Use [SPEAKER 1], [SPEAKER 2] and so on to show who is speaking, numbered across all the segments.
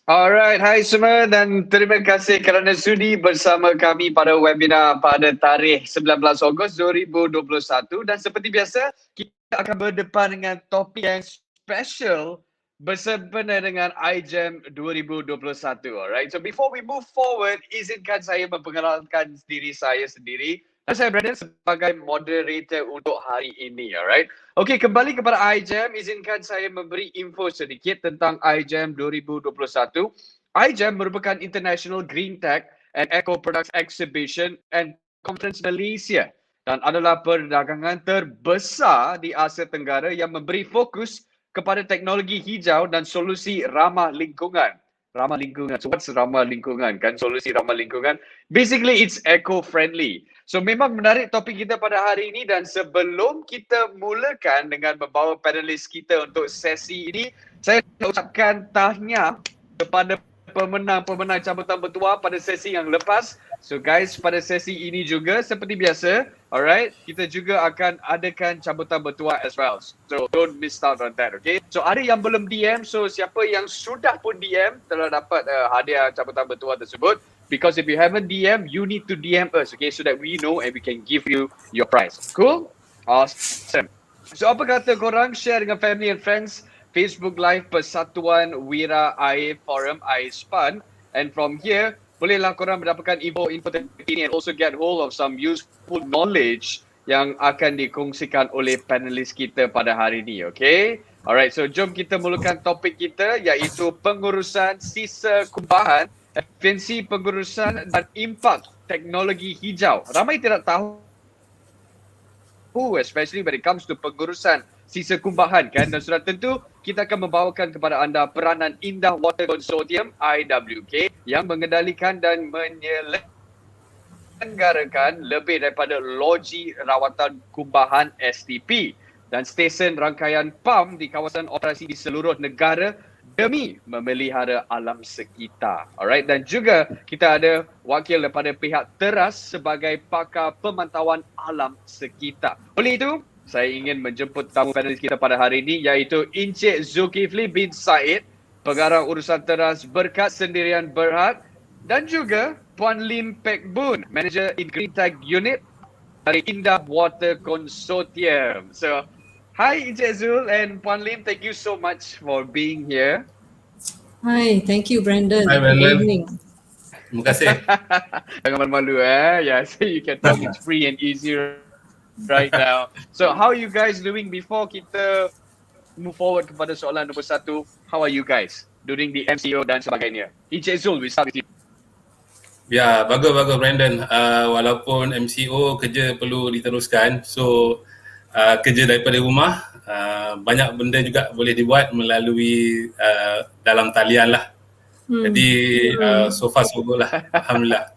[SPEAKER 1] Alright, hai semua dan terima kasih kerana sudi bersama kami pada webinar pada tarikh 19 Ogos 2021 dan seperti biasa kita akan berdepan dengan topik yang special bersempena dengan iGEM 2021. Alright, so before we move forward, izinkan saya memperkenalkan diri saya sendiri. Saya Brandon sebagai moderator untuk hari ini, alright. Okey, kembali kepada iGEM, izinkan saya memberi info sedikit tentang iGEM 2021. iGEM merupakan International Green Tech and Eco Products Exhibition and Conference Malaysia dan adalah perdagangan terbesar di Asia Tenggara yang memberi fokus kepada teknologi hijau dan solusi ramah lingkungan. Ramah lingkungan. So what's ramah lingkungan? Kan solusi ramah lingkungan. Basically it's eco-friendly. So memang menarik topik kita pada hari ini dan sebelum kita mulakan dengan membawa panelis kita untuk sesi ini, saya ucapkan tahniah kepada pemenang-pemenang cabutan bertuah pada sesi yang lepas. So guys, pada sesi ini juga seperti biasa, alright, kita juga akan adakan cabutan bertuah as well. So don't miss out on that, okay? So ada yang belum DM, so siapa yang sudah pun DM telah dapat hadiah cabutan bertuah tersebut. Because if you haven't DM, you need to DM us, okay? So that we know and we can give you your prize. Cool? Awesome. So apa kata korang share dengan family and friends Facebook Live Persatuan Wira Air Forum AISPAN, and from here bolehlah korang mendapatkan info-info terkini and also get hold of some useful knowledge yang akan dikongsikan oleh panelis kita pada hari ini, okay? Alright, so jom kita mulakan topik kita iaitu pengurusan sisa kumbahan, efisiensi pengurusan dan impak teknologi hijau. Ramai tidak tahu, especially when it comes to pengurusan sisa kumbahan kan, dan sudah tentu kita akan membawakan kepada anda peranan Indah Water Consortium IWK yang mengendalikan dan menyelenggarakan lebih daripada loji rawatan kumbahan STP dan stesen rangkaian PAM di kawasan operasi di seluruh negara demi memelihara alam sekitar. Alright, dan juga kita ada wakil daripada pihak Teras sebagai pakar pemantauan alam sekitar. Oleh itu, saya ingin menjemput tamu panelis kita pada hari ini iaitu Encik Zulkifli bin Said, Pengarah Urusan Teras Berkat Sendirian Berhad, dan juga Puan Lim Pek Boon, Manager in Green Tech Unit dari Indah Water Consortium. So, hi Encik Zul and Puan Lim, thank you so much for being here.
[SPEAKER 2] Hi, thank you Brandon.
[SPEAKER 3] Hi Brandon.
[SPEAKER 2] Good evening.
[SPEAKER 3] Terima kasih.
[SPEAKER 1] Jangan malu-malu Yeah, so you can talk, it's free and easy right now. So how are you guys doing before kita move forward kepada soalan nombor 1? How are you guys during the MCO dan sebagainya? Encik Zul, we start with you.
[SPEAKER 3] Ya, bagus Brandon. Walaupun MCO kerja perlu diteruskan, so kerja daripada rumah, banyak benda juga boleh dibuat melalui dalam talian lah. Jadi so far so good lah, alhamdulillah.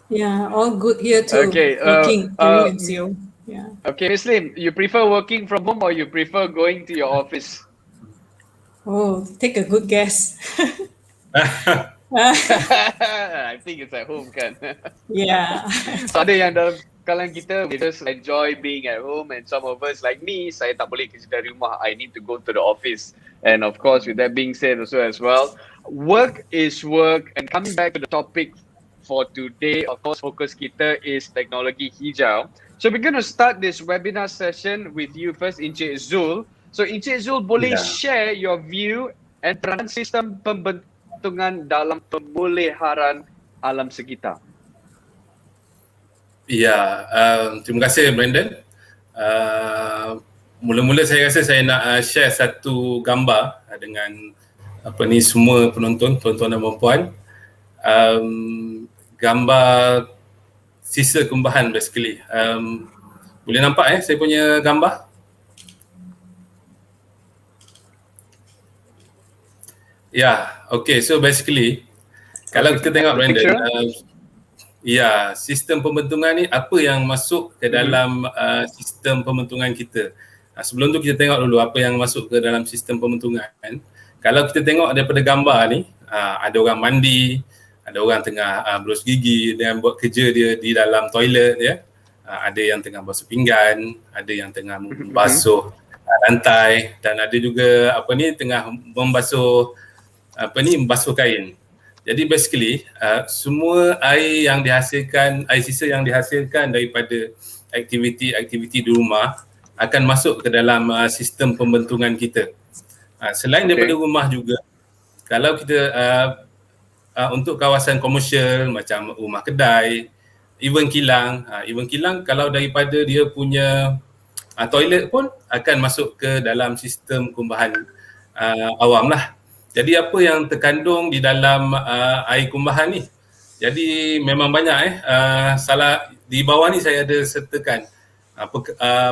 [SPEAKER 2] Yeah, all good here too.
[SPEAKER 1] Okay,
[SPEAKER 2] working during MCO. Yeah.
[SPEAKER 1] Okay, Ms. Lim, you prefer working from home or you prefer going to your office?
[SPEAKER 2] Oh, take a good guess.
[SPEAKER 1] I think it's at home kan.
[SPEAKER 2] Yeah.
[SPEAKER 1] So ada yang dalam kalangan kita, we just enjoy being at home, and some of us like me, saya tak boleh kerja dari rumah, I need to go to the office. And of course, with that being said also as well, work is work. And coming back to the topic for today, of course, focus kita is teknologi hijau. So we're going to start this webinar session with you first, Encik Zul. So Encik Zul, boleh share your view and peranan sistem pembentungan dalam pemeliharaan alam sekitar?
[SPEAKER 3] Ya, terima kasih Brandon. Mula-mula saya rasa saya nak share satu gambar dengan semua penonton, tuan-tuan dan puan-puan. Gambar sisa kumbahan basically. Boleh nampak saya punya gambar? Ya, okay, so basically kalau kita tengok Brandon, sistem pembentungan ni apa yang masuk ke dalam sistem pembentungan kita. Sebelum tu kita tengok dulu apa yang masuk ke dalam sistem pembentungan. Kalau kita tengok daripada gambar ni, ada orang mandi, ada orang tengah berus gigi dan buat kerja dia di dalam toilet ya. Ada yang tengah basuh pinggan, ada yang tengah membasuh lantai, dan ada juga tengah membasuh basuh kain. Jadi basically semua air yang dihasilkan, air sisa yang dihasilkan daripada aktiviti-aktiviti di rumah akan masuk ke dalam sistem pembentungan kita. Selain daripada rumah juga, kalau kita untuk kawasan komersial macam rumah kedai, even kilang kalau daripada dia punya toilet pun akan masuk ke dalam sistem kumbahan awam lah. Jadi apa yang terkandung di dalam air kumbahan ni? Jadi memang banyak salah di bawah ni saya ada sertakan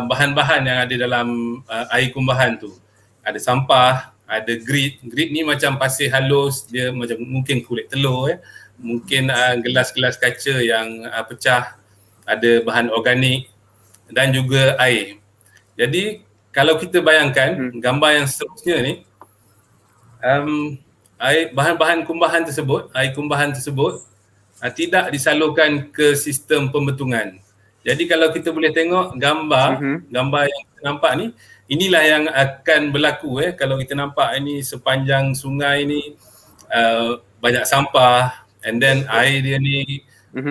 [SPEAKER 3] bahan-bahan yang ada dalam air kumbahan tu. Ada sampah, ada grit ni macam pasir halus, dia macam mungkin kulit telur mungkin gelas-gelas kaca yang pecah, ada bahan organik dan juga air. Jadi kalau kita bayangkan gambar yang seterusnya ni, bahan-bahan kumbahan tersebut, air kumbahan tersebut tidak disalurkan ke sistem pembentungan. Jadi kalau kita boleh tengok gambar yang kita nampak ni, inilah yang akan berlaku kalau kita nampak ini sepanjang sungai ni banyak sampah, and then air dia ni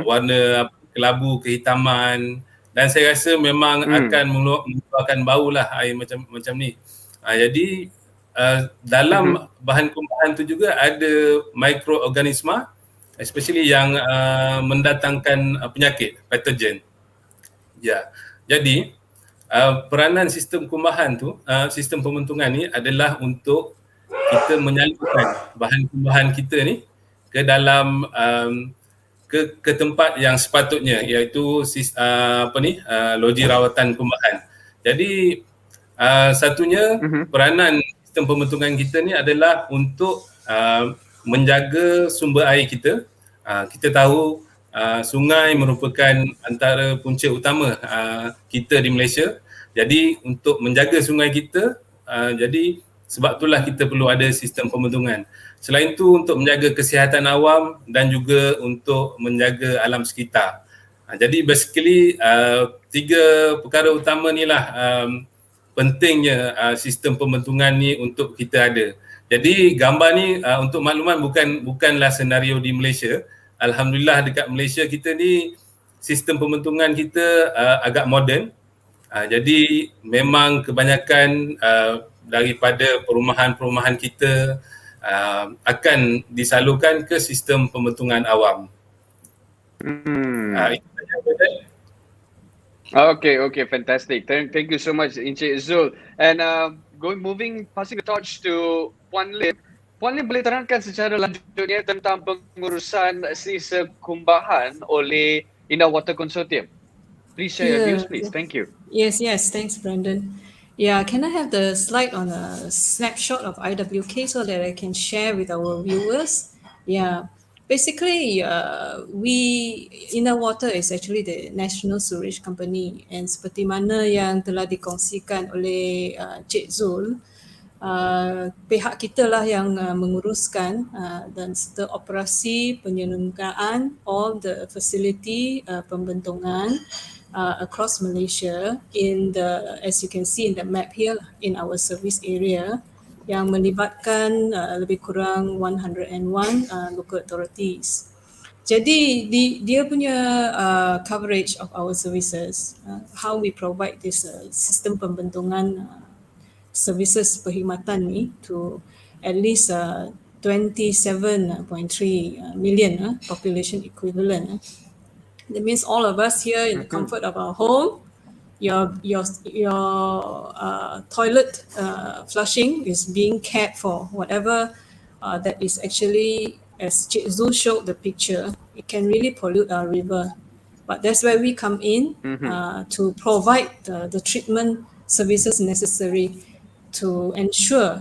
[SPEAKER 3] warna kelabu kehitaman, dan saya rasa memang akan mengeluarkan bau lah air macam ni. Jadi dalam bahan kumbahan tu juga ada mikroorganisma, especially yang mendatangkan penyakit, patogen. Jadi peranan sistem kumbahan tu, sistem pembentungan ni adalah untuk kita menyalurkan bahan kumbahan kita ni ke dalam ke tempat yang sepatutnya, iaitu loji rawatan kumbahan. Jadi satunya peranan sistem pembentungan kita ni adalah untuk menjaga sumber air kita. Kita tahu sungai merupakan antara punca utama kita di Malaysia. Jadi untuk menjaga sungai kita, jadi sebab itulah kita perlu ada sistem pembentungan. Selain itu untuk menjaga kesihatan awam dan juga untuk menjaga alam sekitar. Jadi basically 3 perkara utama ni lah pentingnya sistem pembentungan ni untuk kita ada. Jadi gambar ni untuk makluman bukanlah senario di Malaysia. Alhamdulillah dekat Malaysia kita ni sistem pembentungan kita agak moden. Jadi memang kebanyakan daripada perumahan-perumahan kita akan disalurkan ke sistem pembentungan awam. Itu saja.
[SPEAKER 1] Okay, fantastic. Thank you so much, Encik Zul. And passing the torch to Puan Lim. Puan Lim boleh terangkan secara lanjutnya tentang pengurusan sisa kumbahan oleh Indah Water Consortium. Please share your views, please. Thank you.
[SPEAKER 2] Yes, thanks, Brandon. Yeah, can I have the slide on a snapshot of IWK so that I can share with our viewers? Yeah, basically, Indah Water is actually the national sewage company, and seperti mana yang telah dikongsikan oleh Cik Zul, pihak kita lah yang menguruskan dan serta operasi penyelenggaraan all the facility pembentungan across Malaysia as you can see in the map here in our service area, yang melibatkan lebih kurang 101 local authorities. Jadi dia punya coverage of our services, how we provide this sistem pembentungan services perkhidmatan ni to at least 27.3 million population equivalent. That means all of us here in the comfort of our home, your toilet flushing is being cared for. Whatever that is actually, as Cik Zul showed the picture, it can really pollute our river. But that's where we come in to provide the treatment services necessary to ensure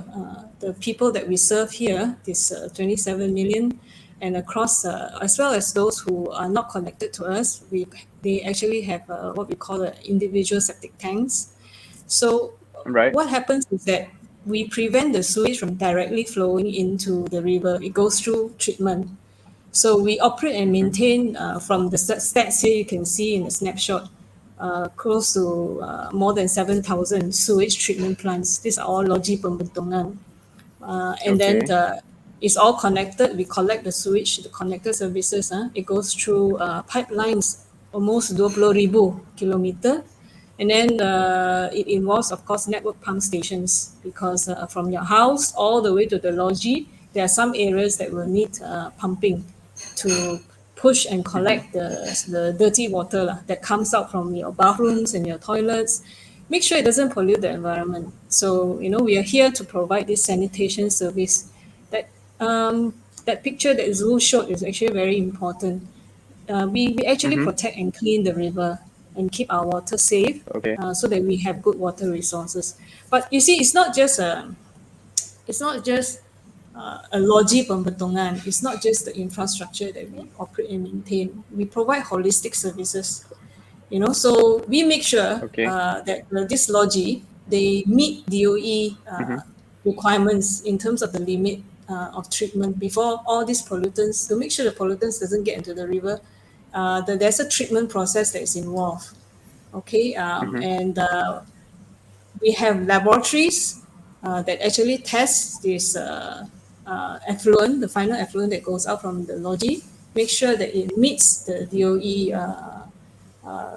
[SPEAKER 2] the people that we serve here, this 27 million, and across, as well as those who are not connected to us, they actually have what we call individual septic tanks. So what happens is that we prevent the sewage from directly flowing into the river. It goes through treatment. So we operate and maintain from the stats here, you can see in the snapshot, close to more than 7,000 sewage treatment plants. These are all loji pembentungan. And then It's all connected. We collect the sewage, the connected services. It goes through pipelines almost 20,000 kilometer. And then it involves, of course, network pump stations, because from your house all the way to the lodge, there are some areas that will need pumping to push and collect the dirty water that comes out from your bathrooms and your toilets. Make sure it doesn't pollute the environment. So, we are here to provide this sanitation service. That picture that Zul showed is actually very important. We actually protect and clean the river and keep our water safe,
[SPEAKER 1] Okay.
[SPEAKER 2] so that we have good water resources. But you see, it's not just a logi pembetongan. It's not just the infrastructure that we operate and maintain. We provide holistic services. So we make sure
[SPEAKER 1] Okay.
[SPEAKER 2] that this logi, they meet DOE requirements in terms of the limit of treatment before all these pollutants, to make sure the pollutants doesn't get into the river. There's a treatment process that is involved. Okay, and we have laboratories that actually test this effluent, the final effluent that goes out from the lodge, make sure that it meets the DOE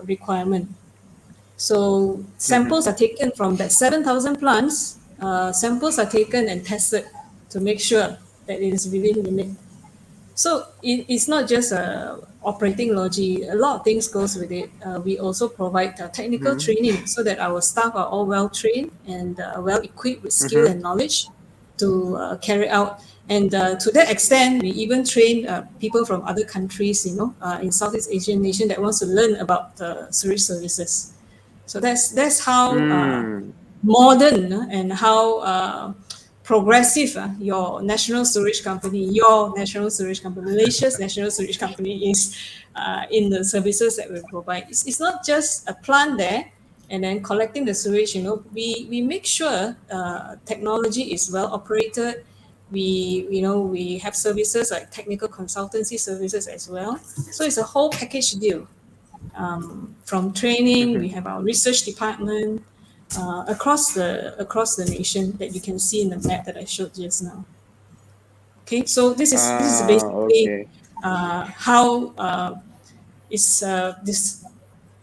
[SPEAKER 2] requirement. So samples are taken from that 7,000 plants. Samples are taken and tested to make sure that it is within limit. So it's not just operating lodge. A lot of things goes with it. We also provide technical training so that our staff are all well trained and well equipped with skill and knowledge to carry out. And to that extent, we even train people from other countries, in Southeast Asian nation that wants to learn about sewage services. So that's how modern and how progressive your national sewage company, Malaysia's national sewage company is in the services that we provide. It's not just a plant there and then collecting the sewage. We make sure technology is well operated. We have services like technical consultancy services as well. So it's a whole package deal. From training, we have our research department across the nation that you can see in the map that I showed just now. Okay, so this is basically how is this.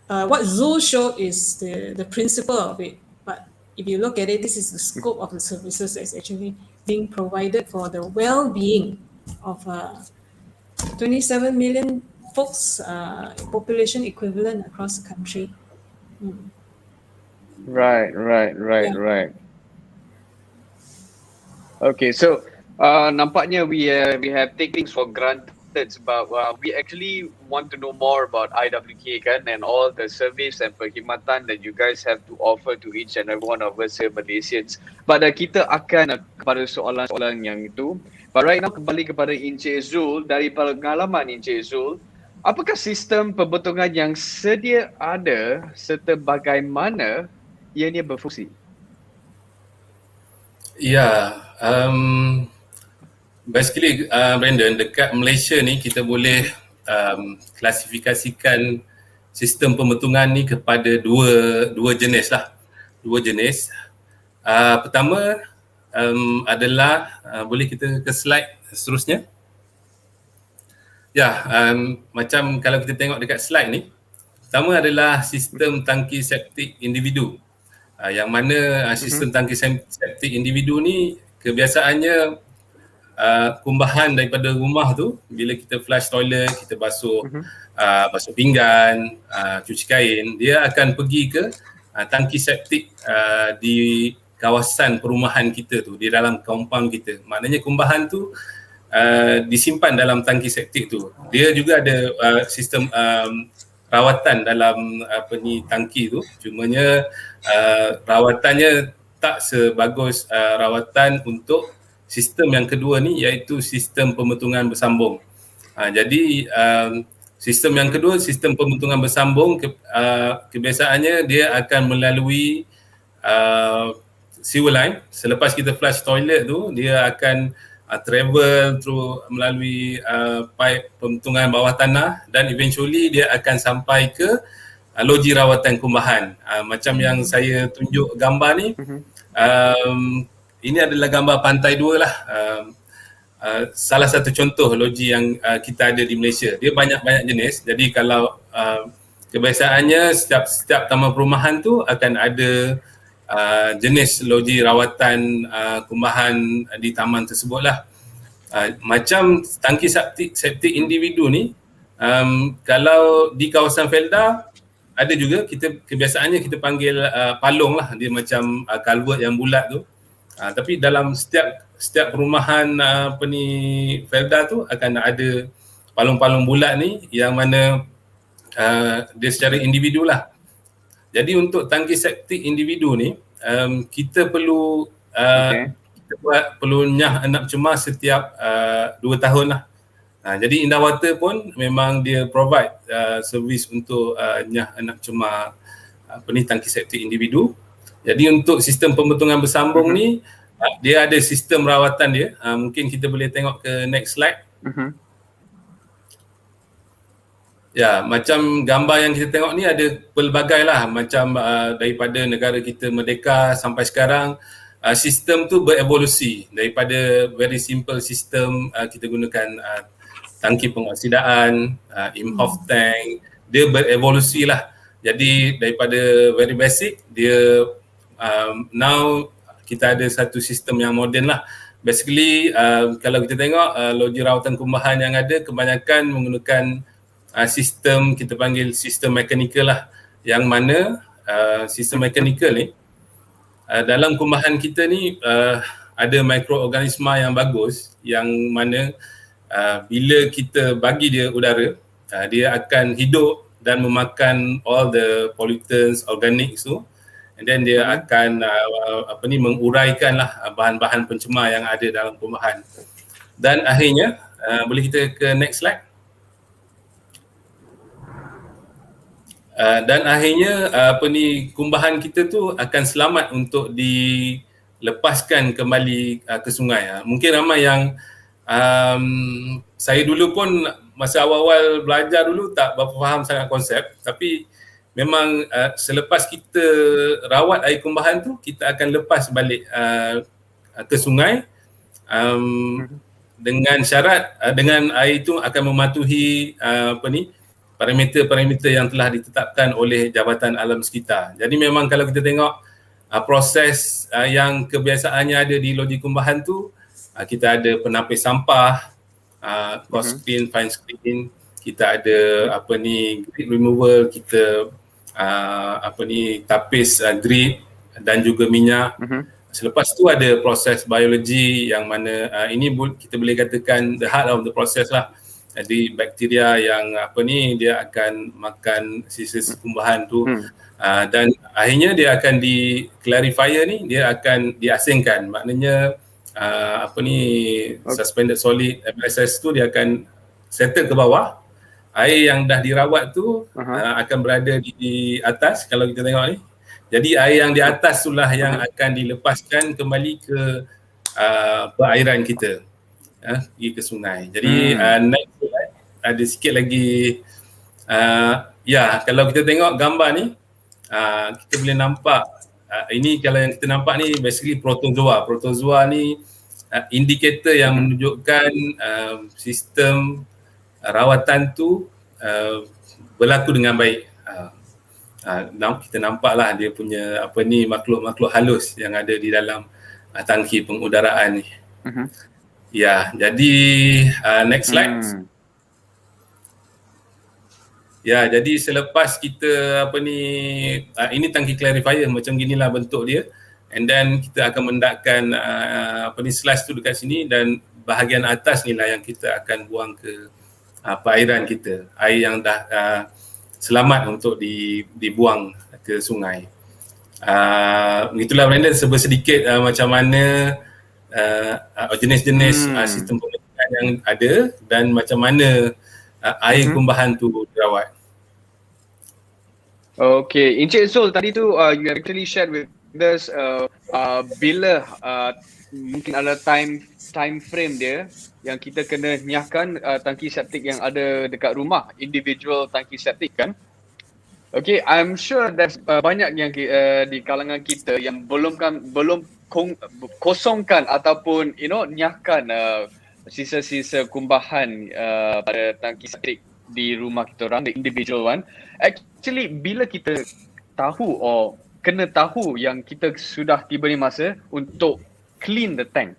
[SPEAKER 2] What Zul showed is the principle of it. But if you look at it, this is the scope of the services that's actually being provided for the well-being of 27 million folks, population equivalent across the country.
[SPEAKER 1] Right. Okay, so nampaknya we have taken things for granted sebab we actually want to know more about IWK kan, and all the service and perkhidmatan that you guys have to offer to each and every one of us here Malaysians. But kita akan kepada soalan-soalan yang itu. But right now kembali kepada Encik Zul. Dari pengalaman Encik Zul, apakah sistem pembetongan yang sedia ada serta bagaimana ianya berfungsi?
[SPEAKER 3] Ya, basically Brandon, dekat Malaysia ni kita boleh klasifikasikan sistem pembetongan ni kepada dua jenis lah. Pertama adalah boleh kita ke slide seterusnya. Ya, macam kalau kita tengok dekat slide ni, pertama adalah sistem tangki septik individu. Yang mana sistem tangki septik individu ni kebiasaannya kumbahan daripada rumah tu, bila kita flush toilet, kita basuh pinggan, cuci kain, dia akan pergi ke tangki septik di kawasan perumahan kita tu, di dalam compound kita. Maknanya kumbahan tu disimpan dalam tangki septik tu. Dia juga ada sistem rawatan dalam tangki tu, cumanya rawatannya tak sebagus rawatan untuk sistem yang kedua ni, iaitu sistem pembetongan bersambung. Jadi sistem yang kedua, sistem pembetongan bersambung, kebiasaannya dia akan melalui sewer line. Selepas kita flush toilet tu, dia akan travel melalui pipe pembetongan bawah tanah dan eventually dia akan sampai ke loji rawatan kumbahan. Macam yang saya tunjuk gambar ni, ini adalah gambar pantai 2 lah. salah satu contoh loji yang kita ada di Malaysia. Dia banyak-banyak jenis. Jadi kalau kebiasaannya setiap taman perumahan tu akan ada jenis loji rawatan kumbahan di taman tersebut lah. Macam tangki septik individu ni, kalau di kawasan Felda ada juga, kebiasaannya kita panggil palung lah, dia macam culvert yang bulat tu. Tapi dalam setiap perumahan Felda tu akan ada palung-palung bulat ni yang mana dia secara individu lah. Jadi untuk tangki septik individu ni kita perlu perlu nyah enap cemar setiap 2 tahun lah. Jadi Indah Water pun memang dia provide servis untuk nyah enap cemar tangki septik individu. Jadi untuk sistem pembentungan bersambung ni dia ada sistem rawatan dia. Mungkin kita boleh tengok ke next slide. Ya, macam gambar yang kita tengok ni ada pelbagai lah, macam daripada negara kita merdeka sampai sekarang. Sistem tu berevolusi daripada very simple sistem kita gunakan tangki pengoksidaan, imhoff tank. Dia berevolusi lah. Jadi daripada very basic, dia now kita ada satu sistem yang moden lah. Basically kalau kita tengok loji rawatan kumbahan yang ada kebanyakan menggunakan sistem, kita panggil sistem mekanikal lah, yang mana sistem mekanikal ni dalam kumbahan kita ni ada mikroorganisma yang bagus, yang mana bila kita bagi dia udara, dia akan hidup dan memakan all the pollutants, organic tu, and then dia akan menguraikan lah bahan-bahan pencemar yang ada dalam kumbahan. Dan akhirnya boleh kita ke next slide. Dan akhirnya kumbahan kita tu akan selamat untuk dilepaskan kembali ke sungai. Mungkin ramai yang saya dulu pun masa awal-awal belajar dulu tak berapa faham sangat konsep, tapi memang selepas kita rawat air kumbahan tu, kita akan lepas balik ke sungai dengan syarat dengan air tu akan mematuhi parameter-parameter yang telah ditetapkan oleh Jabatan Alam Sekitar. Jadi memang kalau kita tengok proses yang kebiasaannya ada di loji kumbahan tu, kita ada penapis sampah, coarse screen, fine screen, kita ada grit removal, kita tapis drip dan juga minyak. Selepas tu ada proses biologi yang mana ini kita boleh katakan the heart of the process lah. Jadi bakteria yang dia akan makan sisa kumbahan tu, dan akhirnya dia akan di clarifier ni dia akan diasingkan. Maknanya suspended solid MSS tu dia akan settle ke bawah. Air yang dah dirawat tu akan berada di atas kalau kita tengok ni. Jadi air yang di atas itulah yang akan dilepaskan kembali ke perairan kita, pergi ke sungai. Jadi next slide ada sikit lagi. Kalau kita tengok gambar ni, kita boleh nampak ini kalau yang kita nampak ni basically protozoa. Protozoa ni indikator yang menunjukkan sistem rawatan tu berlaku dengan baik. Kita nampaklah dia punya makhluk-makhluk halus yang ada di dalam tangki pengudaraan ni. Ya, jadi next slide. Ya, jadi selepas kita ini tangki clarifier macam ginilah bentuk dia, and then kita akan mendakkan slice tu dekat sini, dan bahagian atas ni lah yang kita akan buang ke perairan kita, air yang dah selamat untuk dibuang ke sungai. Begitulah Brandon, sedikit macam mana jenis-jenis sistem pembentukan yang ada dan macam mana air kumbahan tu dirawat.
[SPEAKER 1] Okay, Encik Zul, tadi tu you actually shared with us bila mungkin ada time frame dia yang kita kena nyahkan tangki septik yang ada dekat rumah, individual tangki septik kan. Okay, I'm sure there's banyak yang di kalangan kita yang belum kosongkan ataupun nyahkan sisa-sisa kumbahan pada tangki septic di rumah kita orang, the individual one. Actually, bila kita tahu kena tahu yang kita sudah tiba di masa untuk clean the tank.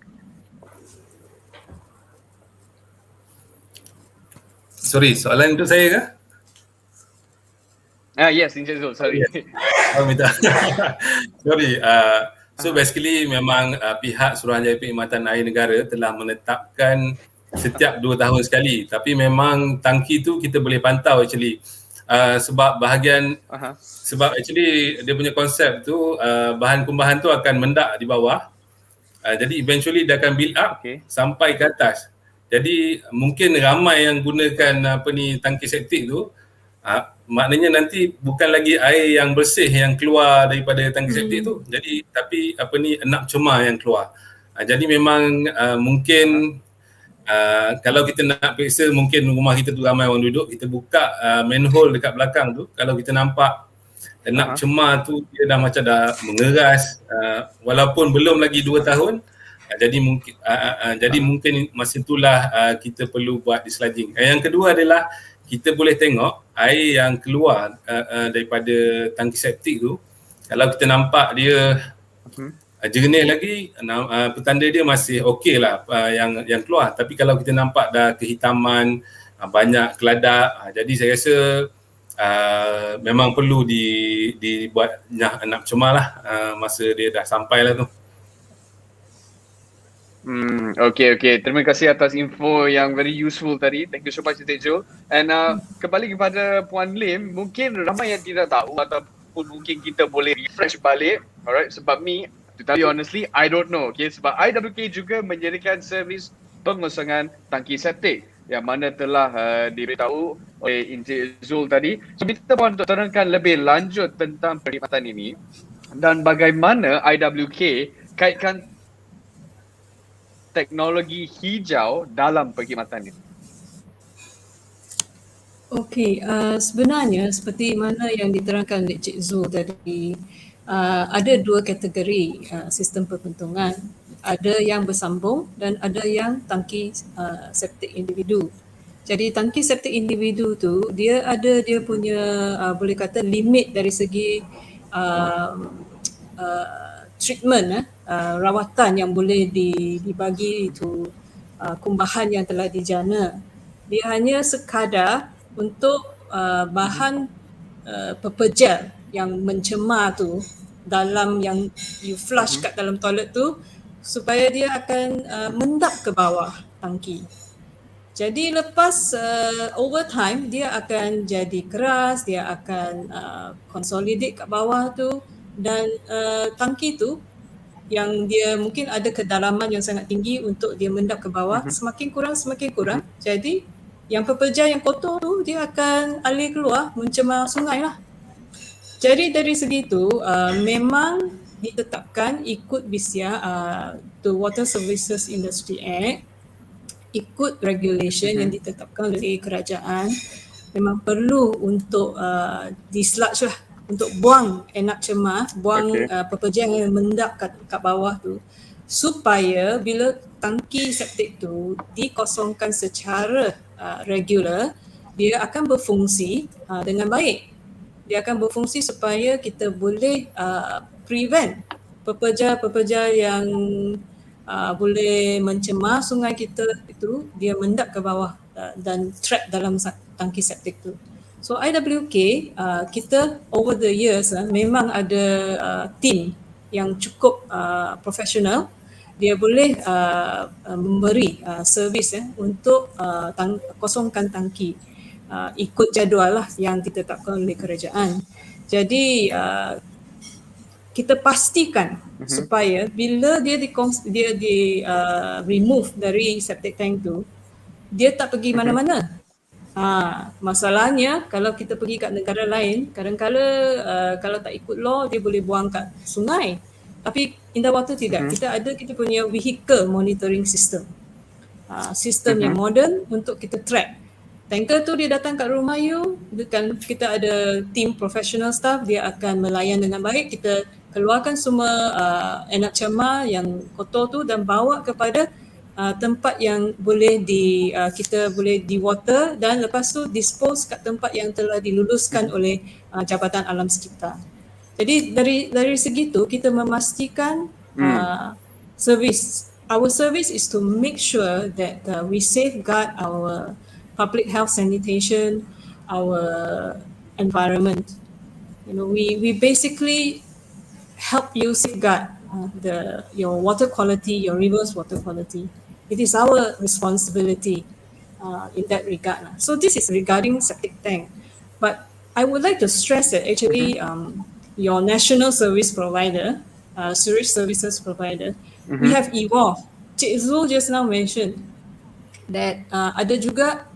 [SPEAKER 3] Sorry, soalan untuk saya ke?
[SPEAKER 1] Yes, Encik Zul, sorry.
[SPEAKER 3] Oh, minta. Sorry. So basically memang pihak Suruhanjaya Perkhidmatan Air Negara telah menetapkan setiap 2 tahun sekali. Tapi memang tangki tu kita boleh pantau actually. Sebab bahagian sebab actually dia punya konsep tu bahan kumbahan tu akan mendak di bawah. Jadi eventually dia akan build up sampai ke atas. Jadi mungkin ramai yang gunakan tangki septik tu, maknanya nanti bukan lagi air yang bersih yang keluar daripada tangki septik tu. Jadi tapi enap cemar yang keluar. Jadi memang mungkin kalau kita nak periksa, mungkin rumah kita tu ramai orang duduk, kita buka manhole dekat belakang tu, kalau kita nampak enap cemar tu dia dah macam dah mengeras, walaupun belum lagi 2 tahun. Jadi mungkin masa itulah kita perlu buat disludging. Yang kedua adalah kita boleh tengok air yang keluar daripada tangki septik tu, kalau kita nampak dia jernih lagi, petanda dia masih okey lah yang keluar. Tapi kalau kita nampak dah kehitaman, banyak keladak, jadi saya rasa memang perlu dibuat enap cemar lah masa dia dah sampai lah tu.
[SPEAKER 1] Okay. Terima kasih atas info yang very useful tadi. Thank you so much, Encik Zul. And kembali kepada Puan Lim, mungkin ramai yang tidak tahu ataupun mungkin kita boleh refresh balik. Alright, sebab me, to tell you honestly, I don't know. Okay, sebab IWK juga menyediakan servis pengosongan tangki septik yang mana telah diberitahu oleh Encik Zul tadi. So kita mohon untuk terangkan lebih lanjut tentang perkhidmatan ini dan bagaimana IWK kaitkan teknologi hijau dalam perkhidmatan ini.
[SPEAKER 2] Okey, sebenarnya seperti mana yang diterangkan oleh Cik Zul tadi, ada 2 kategori sistem pembentungan. Ada yang bersambung dan ada yang tangki septik individu. Jadi tangki septik individu tu dia ada dia punya boleh kata limit dari segi treatment, rawatan yang boleh dibagi itu kumbahan yang telah dijana. Dia hanya sekadar untuk bahan pepeja yang mencemar tu dalam yang you flush kat dalam toilet tu supaya dia akan mendap ke bawah tangki. Jadi lepas over time dia akan jadi keras, dia akan consolidate kat bawah tu dan tangki tu yang dia mungkin ada kedalaman yang sangat tinggi untuk dia mendap ke bawah, semakin kurang. Jadi yang pepeja yang kotor tu dia akan alih keluar mencemar sungai lah. Jadi dari segi tu memang ditetapkan ikut BISIA, the Water Services Industry Act, ikut regulation yang ditetapkan oleh kerajaan, memang perlu untuk disludge lah, untuk buang enap cemar, buang pepeja yang mendap kat bawah tu, supaya bila tangki septik tu dikosongkan secara regular, dia akan berfungsi dengan baik. Dia akan berfungsi supaya kita boleh prevent pepeja-pepeja yang boleh mencemar sungai kita itu, dia mendap ke bawah dan trap dalam tangki septik tu. So IWK, kita over the years memang ada team yang cukup profesional. Dia boleh memberi servis untuk kosongkan tangki ikut jadual lah yang ditetapkan oleh kerajaan. Jadi kita pastikan supaya bila dia remove dari septic tank tu, dia tak pergi mana-mana. Masalahnya kalau kita pergi kat negara lain, kadang-kadang kalau tak ikut law dia boleh buang kat sungai. Tapi Indawata tidak. Kita punya vehicle monitoring system. Sistem yang moden untuk kita track. Tanker tu dia datang kat rumah you, kita ada team professional staff, dia akan melayan dengan baik. Kita keluarkan semua enap cemar yang kotor tu dan bawa kepada tempat yang boleh kita boleh di water, dan lepas tu dispose kat tempat yang telah diluluskan oleh Jabatan Alam Sekitar. Jadi dari segitu kita memastikan our service is to make sure that we safeguard our public health sanitation, our environment. We basically help you safeguard your water quality, your river's water quality. It is our responsibility in that regard. So this is regarding septic tank. But I would like to stress that actually your national service provider, sewage services provider, we have evolved. Cik Zul just now mentioned that ada juga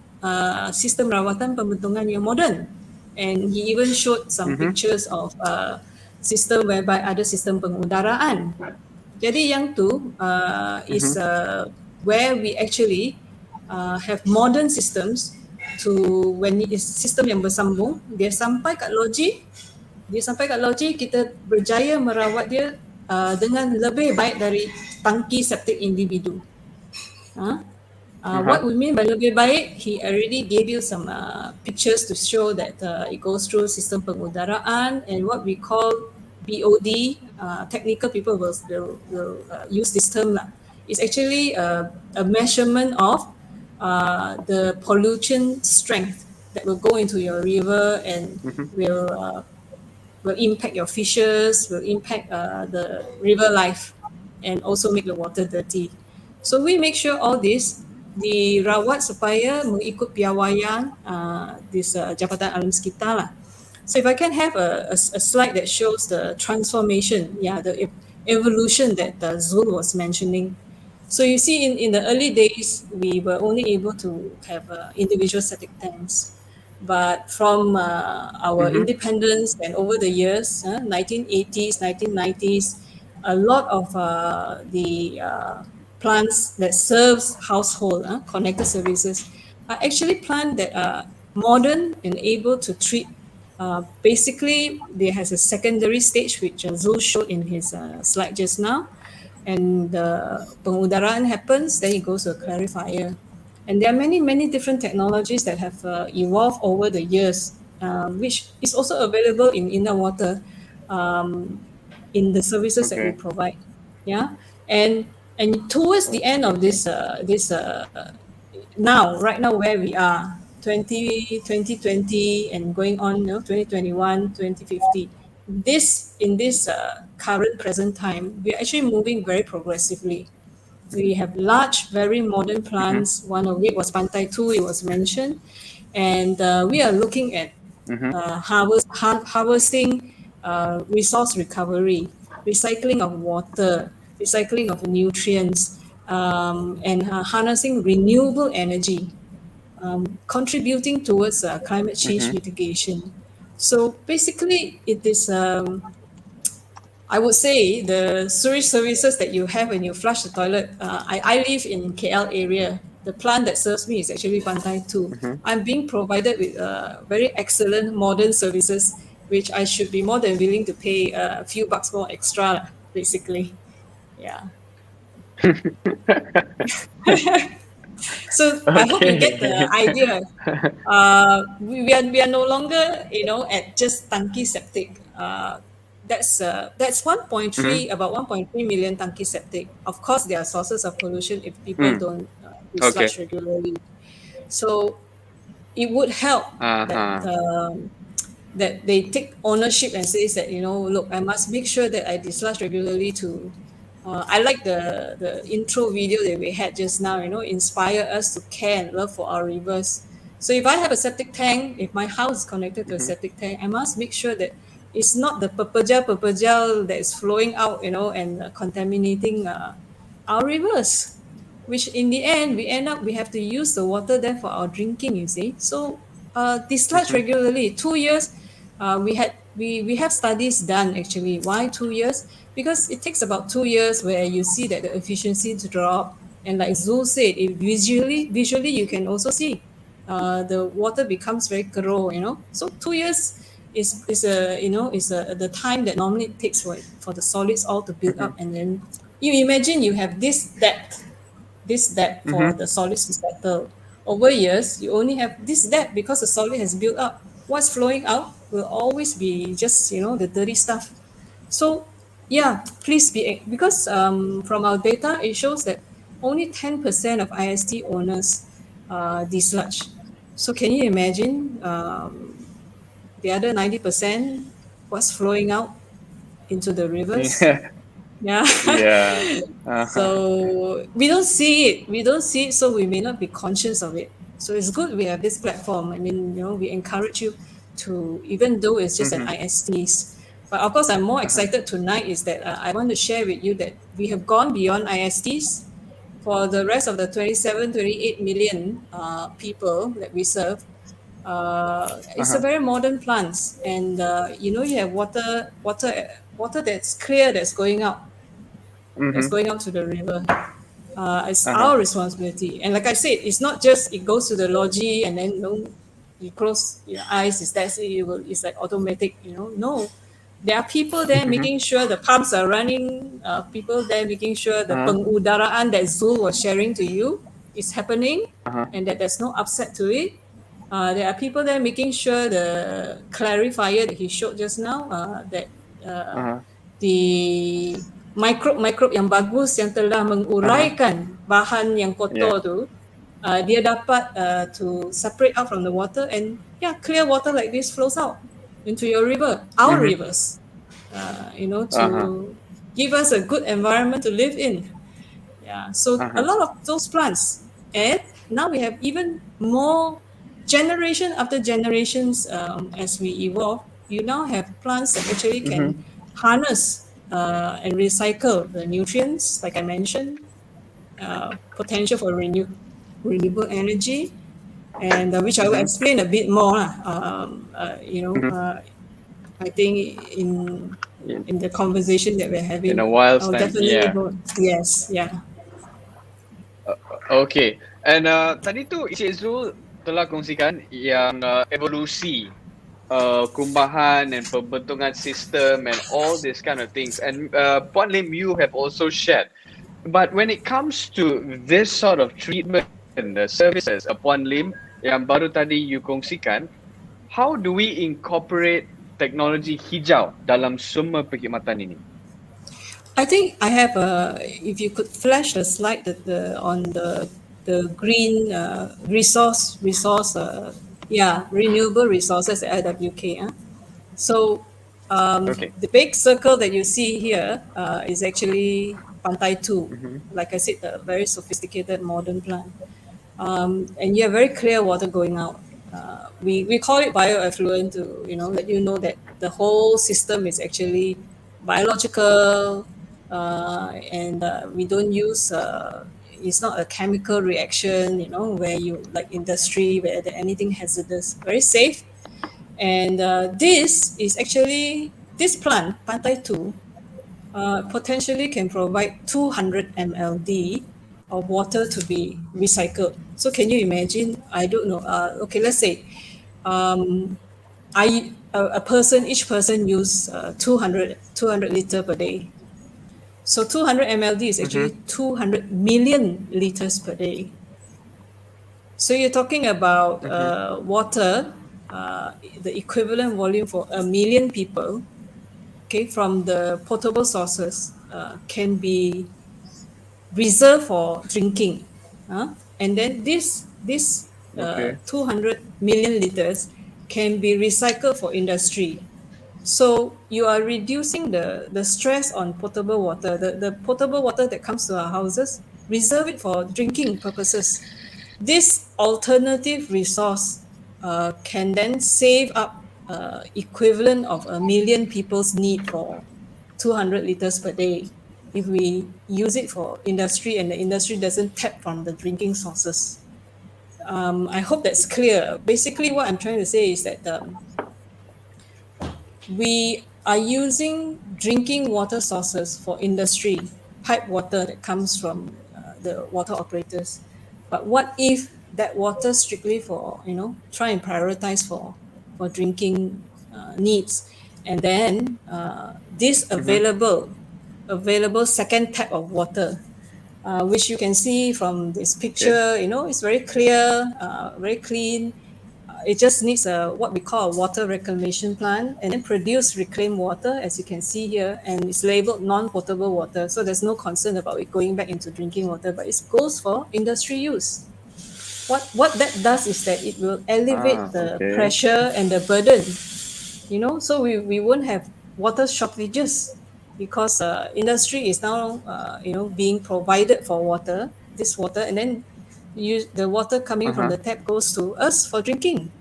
[SPEAKER 2] sistem rawatan pembentungan yang modern, and he even showed some pictures of sistem whereby ada sistem pengudaraan. Jadi yang tu is where we actually have modern systems to when it is sistem yang bersambung, dia sampai kat loji, kita berjaya merawat dia dengan lebih baik dari tangki septic individu. What we mean by lebih baik, he already gave you some pictures to show that it goes through sistem pengudaraan, and what we call BOD, technical people will use this term lah. It's actually a measurement of the pollution strength that will go into your river and will impact your fishes, will impact the river life, and also make the water dirty. So we make sure all this dirawat supaya mengikut piawaian this Jabatan Alam Sekitar lah. So if I can have a slide that shows the transformation, the evolution that Zul was mentioning. So you see in the early days, we were only able to have individual septic tanks. But from our independence and over the years, 1980s, 1990s, a lot of the plants that serves household connected services are actually plants that are modern and able to treat. Basically, there has a secondary stage which Zul showed in his slide just now, and the pengudaraan happens, then it goes to a clarifier. And there are many different technologies that have evolved over the years, which is also available in inner water in the services that we provide. And towards the end of this right now where we are, 2020 and going on, 2021, 2050. In this current present time, we're actually moving very progressively. We have large, very modern plants. One of it was Pantai 2, it was mentioned. And we are looking at harvesting resource recovery, recycling of water, recycling of nutrients, and harnessing renewable energy, contributing towards climate change mitigation. So basically, it is, I would say, the sewage services that you have when you flush the toilet. I live in KL area. The plant that serves me is actually Pantai 2. I'm being provided with very excellent modern services, which I should be more than willing to pay a few bucks more extra, basically. Yeah. So I hope you get the idea. We are no longer, at just tangki septic. That's 1.3 about 1.3 million tangki septic. Of course, there are sources of pollution if people don't discharge regularly. So it would help that they take ownership and says that, look, I must make sure that I discharge regularly to. I like the intro video that we had just now, inspire us to care and love for our rivers. So if I have a septic tank, if my house is connected to a septic tank, I must make sure that it's not the pepejal that is flowing out, and contaminating our rivers, which in the end, we have to use the water there for our drinking, you see. So discharge regularly, 2 years, we have studies done actually. Why 2 years? Because it takes about 2 years where you see that the efficiency to drop, and like Zul said, visually you can also see the water becomes very keruh, So 2 years is the time that normally it takes for the solids all to build up, and then you imagine you have this depth this depth for the solids to settle. Over years, you only have this depth because the solid has built up. What's flowing out will always be just, the dirty stuff. So yeah, please be, because from our data, it shows that only 10% of IST owners dislodge. So can you imagine the other 90%, what's flowing out into the rivers? Yeah.
[SPEAKER 1] Yeah.
[SPEAKER 2] So we don't see it. We don't see it, so we may not be conscious of it. So it's good we have this platform. I mean, we encourage you to, even though it's just an ISTs. But of course, I'm more excited tonight is that I want to share with you that we have gone beyond ISTs for the rest of the 27, 28 million people that we serve. It's a very modern plants, and you have water that's clear, that's going out to the river. It's our responsibility. And like I said, it's not just it goes to the lodgy and then you close your eyes, it's like automatic, No. There are people there making sure the pumps are running, people there making sure the pengudaraan that Zul was sharing to you is happening and that there's no upset to it. There are people there making sure the clarifier that he showed just now, that the mikrob yang bagus yang telah menguraikan bahan yang kotor tu, dia dapat to separate out from the water, and clear water like this flows out into your river, our rivers, to give us a good environment to live in. So a lot of those plants, and now we have even more generation after generations, as we evolve, you now have plants that actually can harness and recycle the nutrients, like I mentioned, potential for renewable energy, and which I will explain a bit more. I think in the conversation that we're having,
[SPEAKER 1] In a while
[SPEAKER 2] I'll
[SPEAKER 1] time,
[SPEAKER 2] definitely
[SPEAKER 1] yeah.
[SPEAKER 2] go. Yes, yeah.
[SPEAKER 1] Okay. And tadi tu Encik Zul telah kongsikan yang evolusi kumbahan and pembentukan sistem and all these kind of things. And Puan Lim, you have also shared. But when it comes to this sort of treatment and the services, Puan Lim, yang baru tadi you kongsikan, how do we incorporate teknologi hijau dalam semua perkhidmatan ini?
[SPEAKER 2] I think I have if you could flash the slide on the green renewable resources at IWK. So the big circle that you see here is actually Pantai 2. Like I said, a very sophisticated modern plant. And you have very clear water going out. We call it bioeffluent to let you know that the whole system is actually biological, and we don't use it's not a chemical reaction, where you like industry where anything hazardous. Very safe. And this plant Pantai 2 potentially can provide 200 mld of water to be recycled. So can you imagine? I don't know. Okay, let's say each person use 200 liter per day. So 200 mld is actually 200 million liters per day. So you're talking about water, the equivalent volume for 1 million people, from the potable sources, can be reserved for drinking. And then this 200 million liters can be recycled for industry. So you are reducing the stress on potable water. The potable water that comes to our houses, reserve it for drinking purposes. This alternative resource can then save up equivalent of 1 million people's need for 200 liters per day if we use it for industry and the industry doesn't tap from the drinking sources. I hope that's clear. Basically, what I'm trying to say is that we are using drinking water sources for industry, pipe water that comes from the water operators. But what if that water strictly for, try and prioritize for drinking needs, and then this available second tap of water which you can see from this picture. You know, it's very clear, very clean. It just needs what we call a water reclamation plant and then produce reclaimed water, as you can see here, and it's labeled non-potable water. So there's no concern about it going back into drinking water, but it goes for industry use. What that does is that it will elevate the pressure and the burden, you know, so we won't have water shortages because industry is now you know, being provided for water, this water, and then the water coming from the tap goes to us for drinking.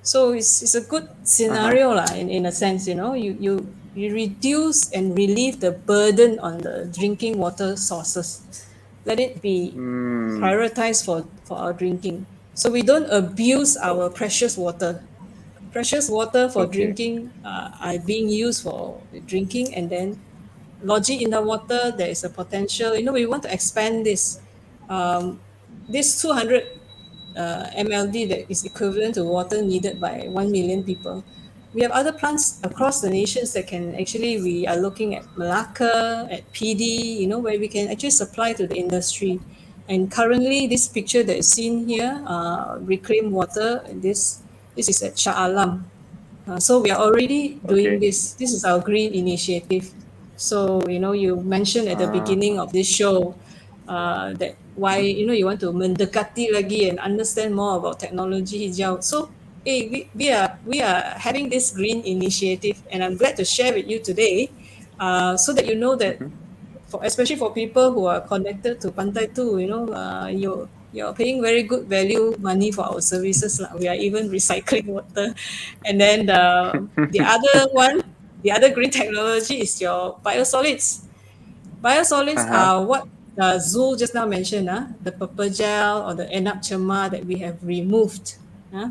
[SPEAKER 2] So it's a good scenario lah, in a sense, you know, you reduce and relieve the burden on the drinking water sources. Let it be prioritized for our drinking. So we don't abuse our precious water. Precious water for drinking are being used for drinking, and then lodging in the water, there is a potential. You know, we want to expand this. This 200 MLD that is equivalent to water needed by 1 million people. We have other plants across the nations that can actually, we are looking at Malacca, at PD, you know, where we can actually supply to the industry. And currently, this picture that is seen here, reclaimed water, this is at Shah Alam. So we are already doing this. This is our green initiative. So, you know, you mentioned at the beginning of this show that why, you know, you want to mendekati lagi and understand more about technology hijau. So, we are having this green initiative, and I'm glad to share with you today, so that you know that, especially for people who are connected to Pantai 2, you know, you're paying very good value money for our services. We are even recycling water. And then the other green technology is your biosolids. Biosolids are what Zul just now mentioned, the purple gel or the enap cema that we have removed.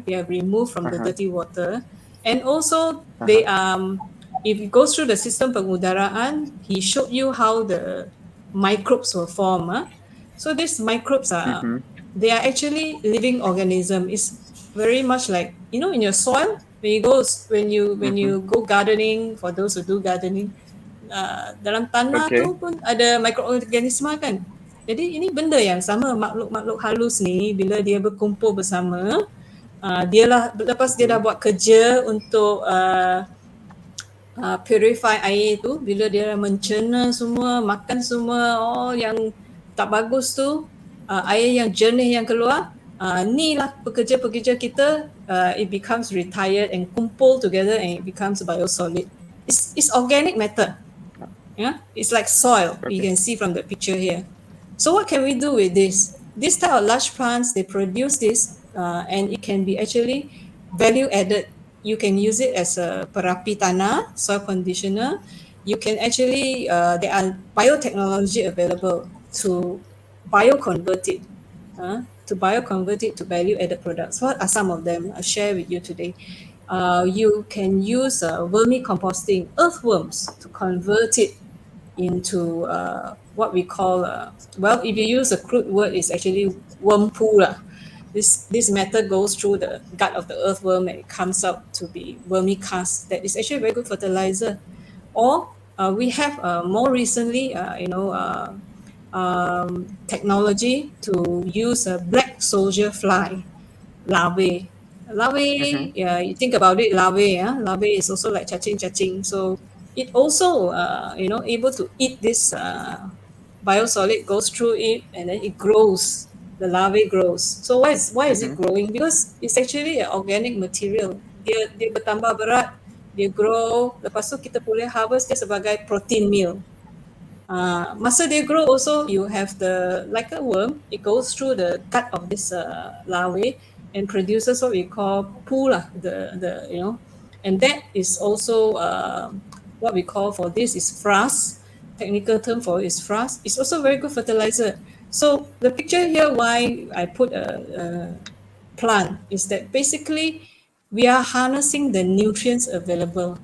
[SPEAKER 2] We have removed from the dirty water. And also, they if it goes through the sistem pengudaraan, he showed you how the microbes will form. So these microbes are, they are actually living organism. It's very much like, you know, in your soil, when you go gardening, for those who do gardening, dalam tanah tu pun ada mikroorganisma kan. Jadi ini benda yang sama, makhluk-makhluk halus ni bila dia berkumpul bersama, lepas dia dah buat kerja untuk purify air tu, bila dia mencerna semua, makan semua yang tak bagus tu, air yang jernih yang keluar, ni lah pekerja-pekerja kita, it becomes retired and kumpul together and it becomes biosolid. It's organic matter. Yeah, it's like soil. You can see from the picture here. So what can we do with this? This type of large plants, they produce this, and it can be actually value added. You can use it as a perapi tanah, soil conditioner. You can actually, there are biotechnology available to bioconvert it, to value added products. What are some of them? I'll share with you today. You can use vermicomposting, earthworms, to convert it into what we call, well, if you use a crude word, it's actually worm poo. This method goes through the gut of the earthworm and it comes out to be vermicast. That is actually a very good fertilizer. Or we have more recently, technology to use a black soldier fly larvae. Yeah, you think about it, larvae is also like cacing. So it also, able to eat this biosolid, goes through it, and then it grows. The larvae grows. So why is it growing? Because it's actually an organic material. Dia bertambah berat, dia grow. Lepas tu kita boleh harvest dia sebagai protein meal. Masa they grow also, you have like a worm, it goes through the gut of this larvae and produces what we call poo, and that is also what we call for this is frass. Technical term for it is frass. It's also very good fertilizer. So the picture here, why I put a plant, is that basically we are harnessing the nutrients available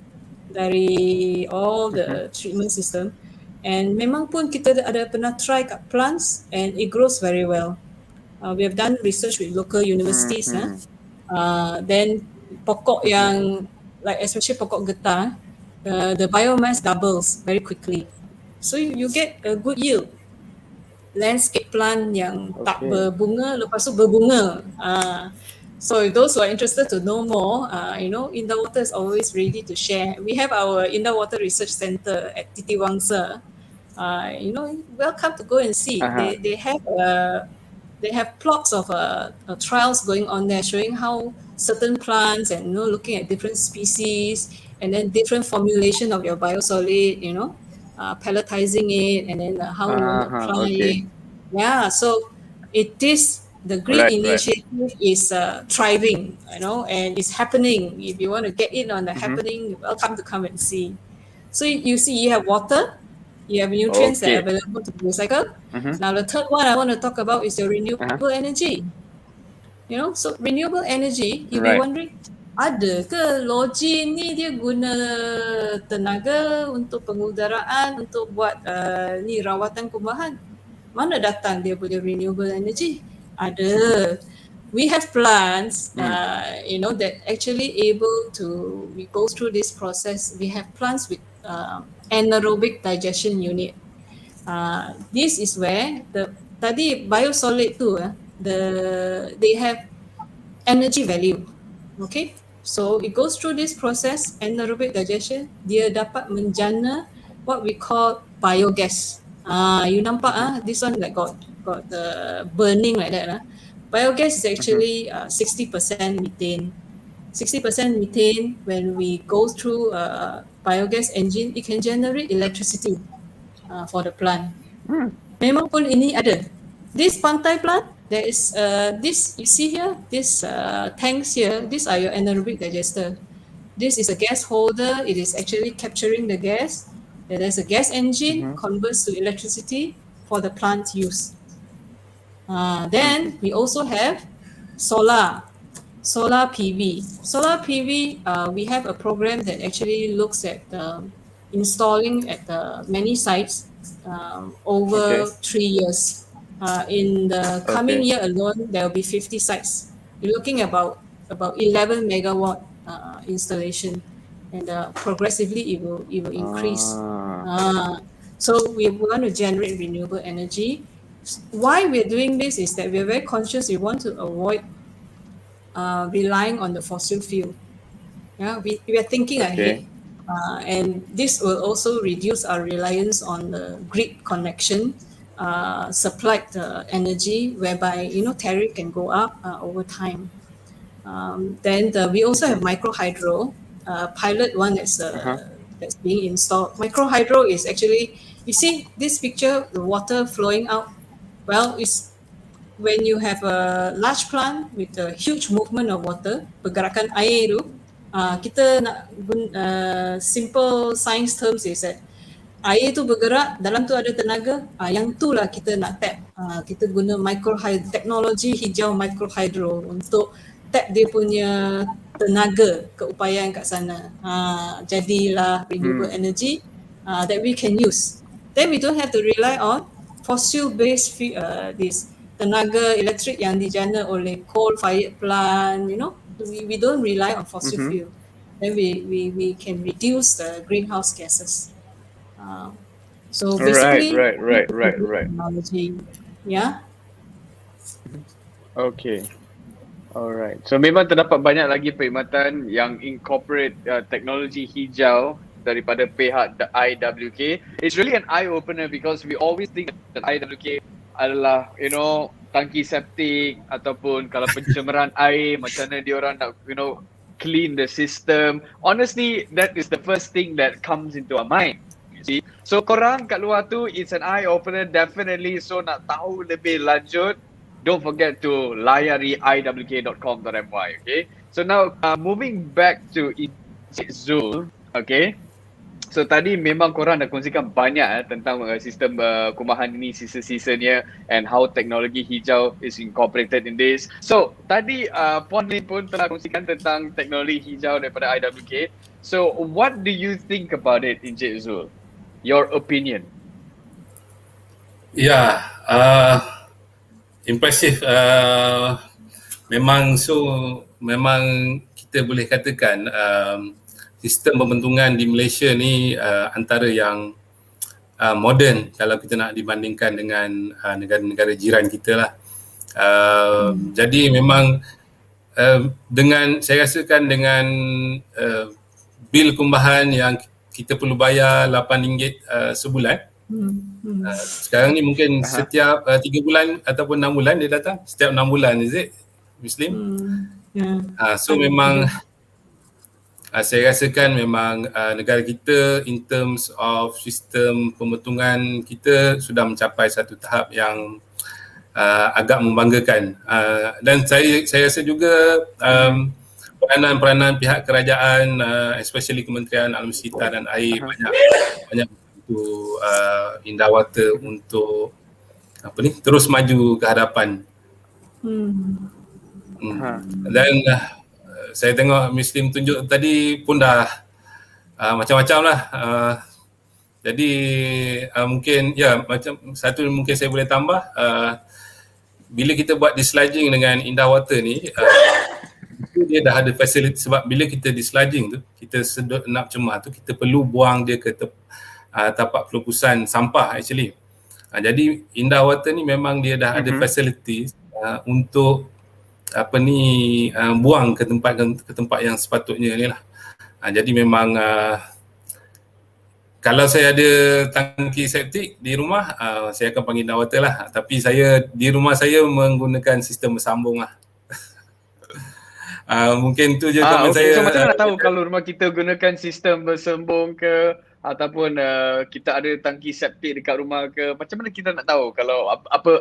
[SPEAKER 2] dari all the treatment system. And memang pun kita ada pernah try kat plants and it grows very well. We have done research with local universities. Then pokok yang, like especially pokok getah, the biomass doubles very quickly. So you get a good yield. landscape plant yang tak
[SPEAKER 1] Okay.
[SPEAKER 2] berbunga, lepas tu berbunga. So those who are interested to know more, Indah Water is always ready to share. We have our Indah Water Research Center at Titiwangsa. Welcome to go and see.
[SPEAKER 1] Uh-huh.
[SPEAKER 2] They have plots of trials going on there, showing how certain plants and looking at different species and then different formulation of your biosolid, pelletizing it and then how you want to apply
[SPEAKER 1] Okay.
[SPEAKER 2] it. Yeah, so it is the green
[SPEAKER 1] Right.
[SPEAKER 2] initiative is thriving, and it's happening. If you want to get in on the happening, you're welcome to come and see. So you see, you have water, you have nutrients that are
[SPEAKER 1] Okay.
[SPEAKER 2] available to recycle.
[SPEAKER 1] Mhm.
[SPEAKER 2] Now the third one I want to talk about is your renewable energy. So renewable energy, you'll be
[SPEAKER 1] Right.
[SPEAKER 2] wondering, ada ke logi ni dia guna tenaga untuk pengudaraan, untuk buat ni rawatan kumbahan? Mana datang dia punya renewable energy? Ada. We have plants, that actually able to, we go through this process. We have plants with anaerobic digestion unit. This is where tadi biosolid tu, they have energy value. Okay, so it goes through this process, anaerobic digestion, dia dapat menjana what we call biogas. You nampak this one like got the burning like that. Biogas is actually 60% methane. 60% methane, when we go through biogas engine, it can generate electricity for the plant. Memang pun ini ada. This pantai plant, there is this, you see here, this tanks here, these are your anaerobic digester. This is a gas holder. It is actually capturing the gas. There's a gas engine, converts to electricity for the plant use. Then we also have solar PV. Solar PV, we have a program that actually looks at installing at many sites over 3 years. In the coming year alone, there will be 50 sites. You're looking about 11 megawatt installation, and progressively it will increase. So we want to generate renewable energy. Why we're doing this is that we're very conscious. We want to avoid relying on the fossil fuel. Yeah, we are thinking ahead, and this will also reduce our reliance on the grid connection, supplied energy, whereby tariff can go up over time. Then we also have micro hydro, pilot one that's being installed. Micro hydro is actually, you see this picture, the water flowing out. Well, it's when you have a large plant with a huge movement of water, pergerakan air tu, kita nak simple science terms is that air tu bergerak, dalam tu ada tenaga, yang tu lah kita nak tap. Kita guna teknologi hijau micro hydro untuk tap dia punya tenaga keupayaan kat sana. Jadilah renewable energy that we can use. Then we don't have to rely on fossil based this tenaga elektrik yang dijana oleh coal fired plant, we don't rely on fossil fuel. Then we can reduce the greenhouse gases. So basically,
[SPEAKER 1] Right.
[SPEAKER 2] technology. Yeah.
[SPEAKER 1] Okay. Alright. So memang terdapat banyak lagi perkhidmatan yang incorporate teknologi hijau daripada pihak IWK. It's really an eye opener because we always think that IWK adalah tangki septik ataupun kalau pencemaran air macam mana dia orang nak clean the system. Honestly, that is the first thing that comes into our mind. See? So korang kat luar tu, it's an eye opener definitely. So nak tahu lebih lanjut, don't forget to layari iwk.com.my. Okay. So now moving back to Encik Zul. Okay. So tadi memang korang dah kongsikan banyak tentang sistem kumbahan ini, sisa-sisanya, and how teknologi hijau is incorporated in this. So tadi Puan Lin pun telah kongsikan tentang teknologi hijau daripada IWK. So what do you think about it, Encik Zul? Your opinion?
[SPEAKER 3] Ya, impressive. Memang kita boleh katakan sistem pembentungan di Malaysia ni antara yang moden kalau kita nak dibandingkan dengan negara-negara jiran kita lah. Jadi memang dengan saya rasakan dengan bil kumbahan yang kita perlu bayar RM8 sebulan. Sekarang ni mungkin setiap 3 bulan ataupun 6 bulan dia datang. Setiap 6 bulan, is it, Muslim? So memang saya rasakan memang negara kita in terms of sistem pemotongan kita sudah mencapai satu tahap yang agak membanggakan. Dan saya rasa juga peranan pihak kerajaan, especially Kementerian Alam Sekitar dan Air banyak membantu Indahwata untuk terus maju ke hadapan. Dan saya tengok Muslim tunjuk tadi pun dah macam-macam lah. Jadi mungkin macam satu mungkin saya boleh tambah, bila kita buat dislodging dengan Indahwata ni, dia dah ada fasiliti. Sebab bila kita dislodging tu, kita sedut nak cemar tu, kita perlu buang dia ke tapak pelupusan sampah actually. Jadi Indahwata ni memang dia dah ada fasiliti untuk buang ke tempat yang sepatutnya ni lah. Jadi memang kalau saya ada tangki septik di rumah, saya akan panggil Indahwata lah. Tapi saya di rumah saya menggunakan sistem bersambung lah. Mungkin tu je komen saya.
[SPEAKER 1] So macam mana nak tahu kalau rumah kita gunakan sistem bersambung ke ataupun kita ada tangki septik dekat rumah ke? Macam mana kita nak tahu kalau apa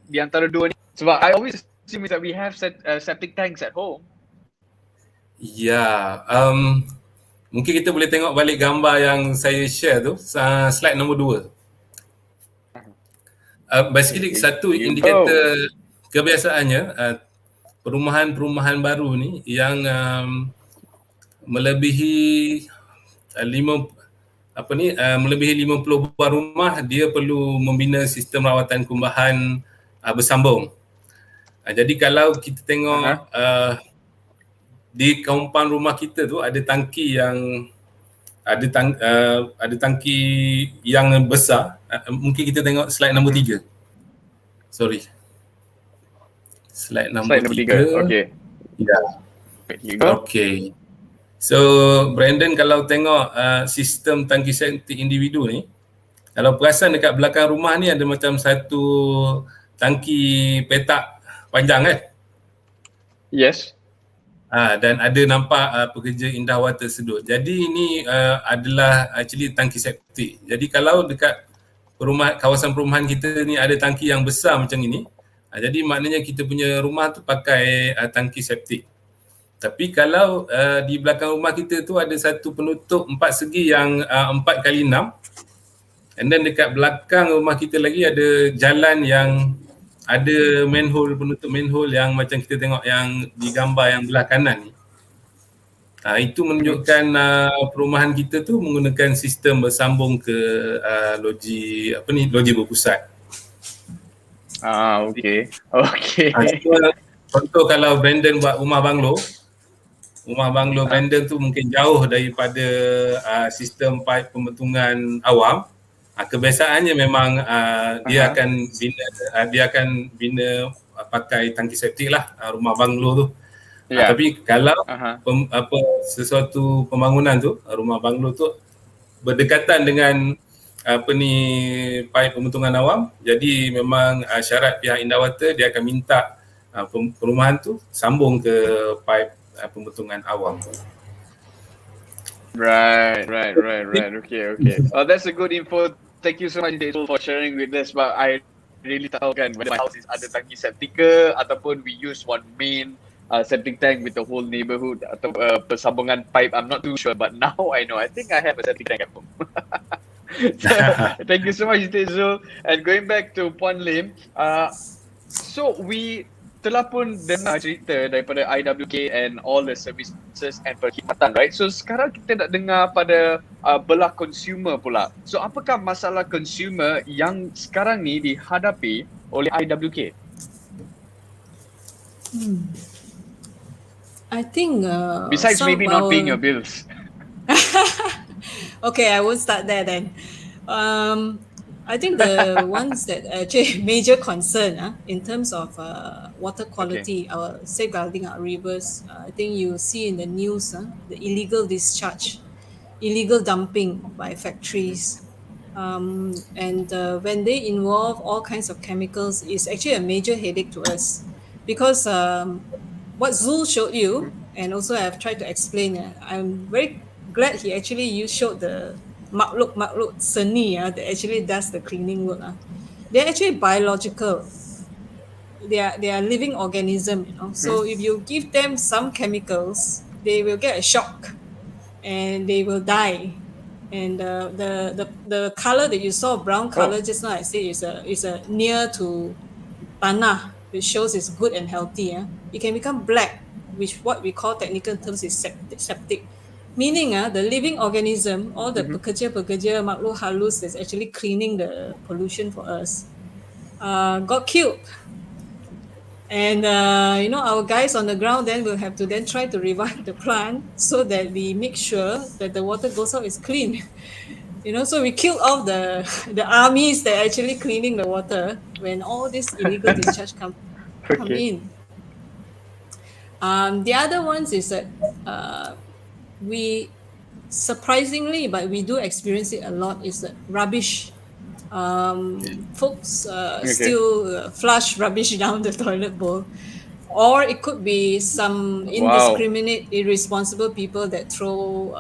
[SPEAKER 1] di antara dua ni? Sebab I always assume that we have septic tanks at home.
[SPEAKER 3] Mungkin kita boleh tengok balik gambar yang saya share tu, slide nombor 2. Basically satu indikator kebiasaannya, perumahan-perumahan baru ni yang melebihi 50 buah rumah, dia perlu membina sistem rawatan kumbahan bersambung. Jadi kalau kita tengok di kaumpan rumah kita tu ada tangki yang tangki yang besar. Mungkin kita tengok slide nombor 3. Sorry. Slide nombor 3.
[SPEAKER 1] Okay.
[SPEAKER 3] Okay. So Brandon, kalau tengok sistem tangki septik individu ni, kalau perasan dekat belakang rumah ni ada macam satu tangki petak panjang kan?
[SPEAKER 1] Yes.
[SPEAKER 3] Dan ada nampak pekerja Indahwata sedut. Jadi ini adalah actually tangki septik. Jadi kalau dekat kawasan perumahan kita ni ada tangki yang besar macam ini, jadi maknanya kita punya rumah tu pakai tangki septik. Tapi kalau di belakang rumah kita tu ada satu penutup 4 segi yang 4x6, and then dekat belakang rumah kita lagi ada jalan yang ada penutup manhole yang macam kita tengok yang di gambar yang belah kanan ni. Itu menunjukkan perumahan kita tu menggunakan sistem bersambung ke loji berpusat.
[SPEAKER 1] Okay.
[SPEAKER 3] Contoh kalau Brandon buat rumah banglo Brandon tu mungkin jauh daripada sistem pipe pembentungan awam. Kebiasaannya memang dia akan bina pakai tangki septik lah rumah banglo tu. Tapi kalau sesuatu pembangunan tu, rumah banglo tu berdekatan dengan pipe pembentungan awam, jadi memang syarat pihak Indahwata dia akan minta perumahan tu sambung ke pipe pembentungan awam.
[SPEAKER 1] Right. Okay. That's a good info. Thank you so much, Daisy, for sharing with us. But I really tahu kan whether my house is ada tangki septik ke ataupun we use one main septic tank with the whole neighborhood atau persambungan pipe. I'm not too sure, but now I know. I think I have a septic tank at home. Thank you so much, Daisy. And going back to Puan Lim, so we telah pun dengar cerita daripada IWK and all the services and perkhidmatan, right? So sekarang kita nak dengar pada belah consumer pula. So apakah masalah consumer yang sekarang ni dihadapi oleh IWK?
[SPEAKER 2] I think
[SPEAKER 1] besides maybe not paying your bills.
[SPEAKER 2] Okay, I won't start there then. I think the ones that actually major concern in terms of water quality, our safeguarding our rivers. I think you see in the news the illegal discharge, illegal dumping by factories, and when they involve all kinds of chemicals, it's actually a major headache to us because what Zul showed you, and also I've tried to explain. I'm very glad he actually showed the makhluk seni that actually does the cleaning work. They're actually biological. They are living organism, So if you give them some chemicals, they will get a shock and they will die. And the color that you saw, brown color just now, I say is a near to tanah, which shows it's good and healthy. It can become black, which what we call technical terms is septic. Meaning the living organism, all the pekerja-pekerja makhluk halus that's actually cleaning the pollution for us, got killed. And our guys on the ground then will have to then try to revive the plant so that we make sure that the water goes out is clean. So we killed off the armies that are actually cleaning the water when all this illegal discharge come in. The other ones is that we surprisingly, but we do experience it a lot, is that rubbish. Folks still flush rubbish down the toilet bowl, or it could be some indiscriminate, irresponsible people that throw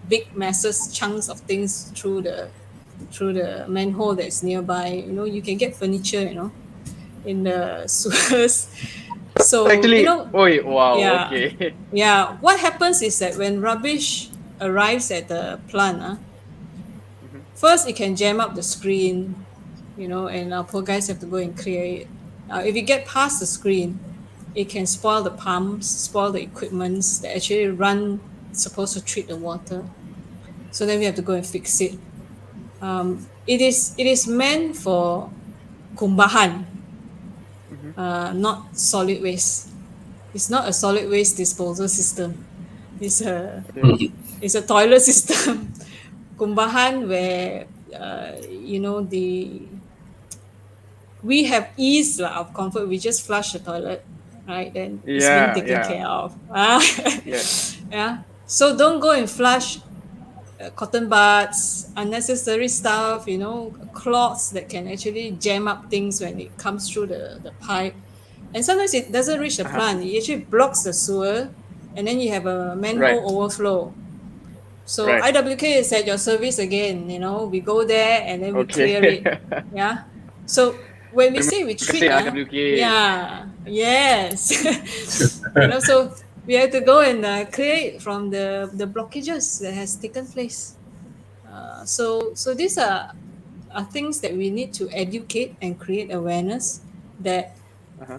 [SPEAKER 2] big masses, chunks of things through the manhole that's nearby. You can get furniture in the sewers. So
[SPEAKER 1] Actually,
[SPEAKER 2] what happens is that when rubbish arrives at the plant, first it can jam up the screen, and our poor guys have to go and clear it. If you get past the screen, it can spoil the pumps, spoil the equipments that actually supposed to treat the water. So then we have to go and fix it. It is meant for kumbahan, not solid waste. It's not a solid waste disposal system. It's a toilet system. Kumbahan, where we have ease of comfort. We just flush the toilet, right? Then it's been taken care of. So don't go and flush cotton buds, unnecessary stuff, cloths that can actually jam up things when it comes through the pipe. And sometimes it doesn't reach the plant. It actually blocks the sewer, and then you have a manhole overflow. So IWK is at your service again. We go there and then we clear it. Yeah. So when we say we treat, so we have to go and clear it from the blockages that has taken place. So these are things that we need to educate and create awareness that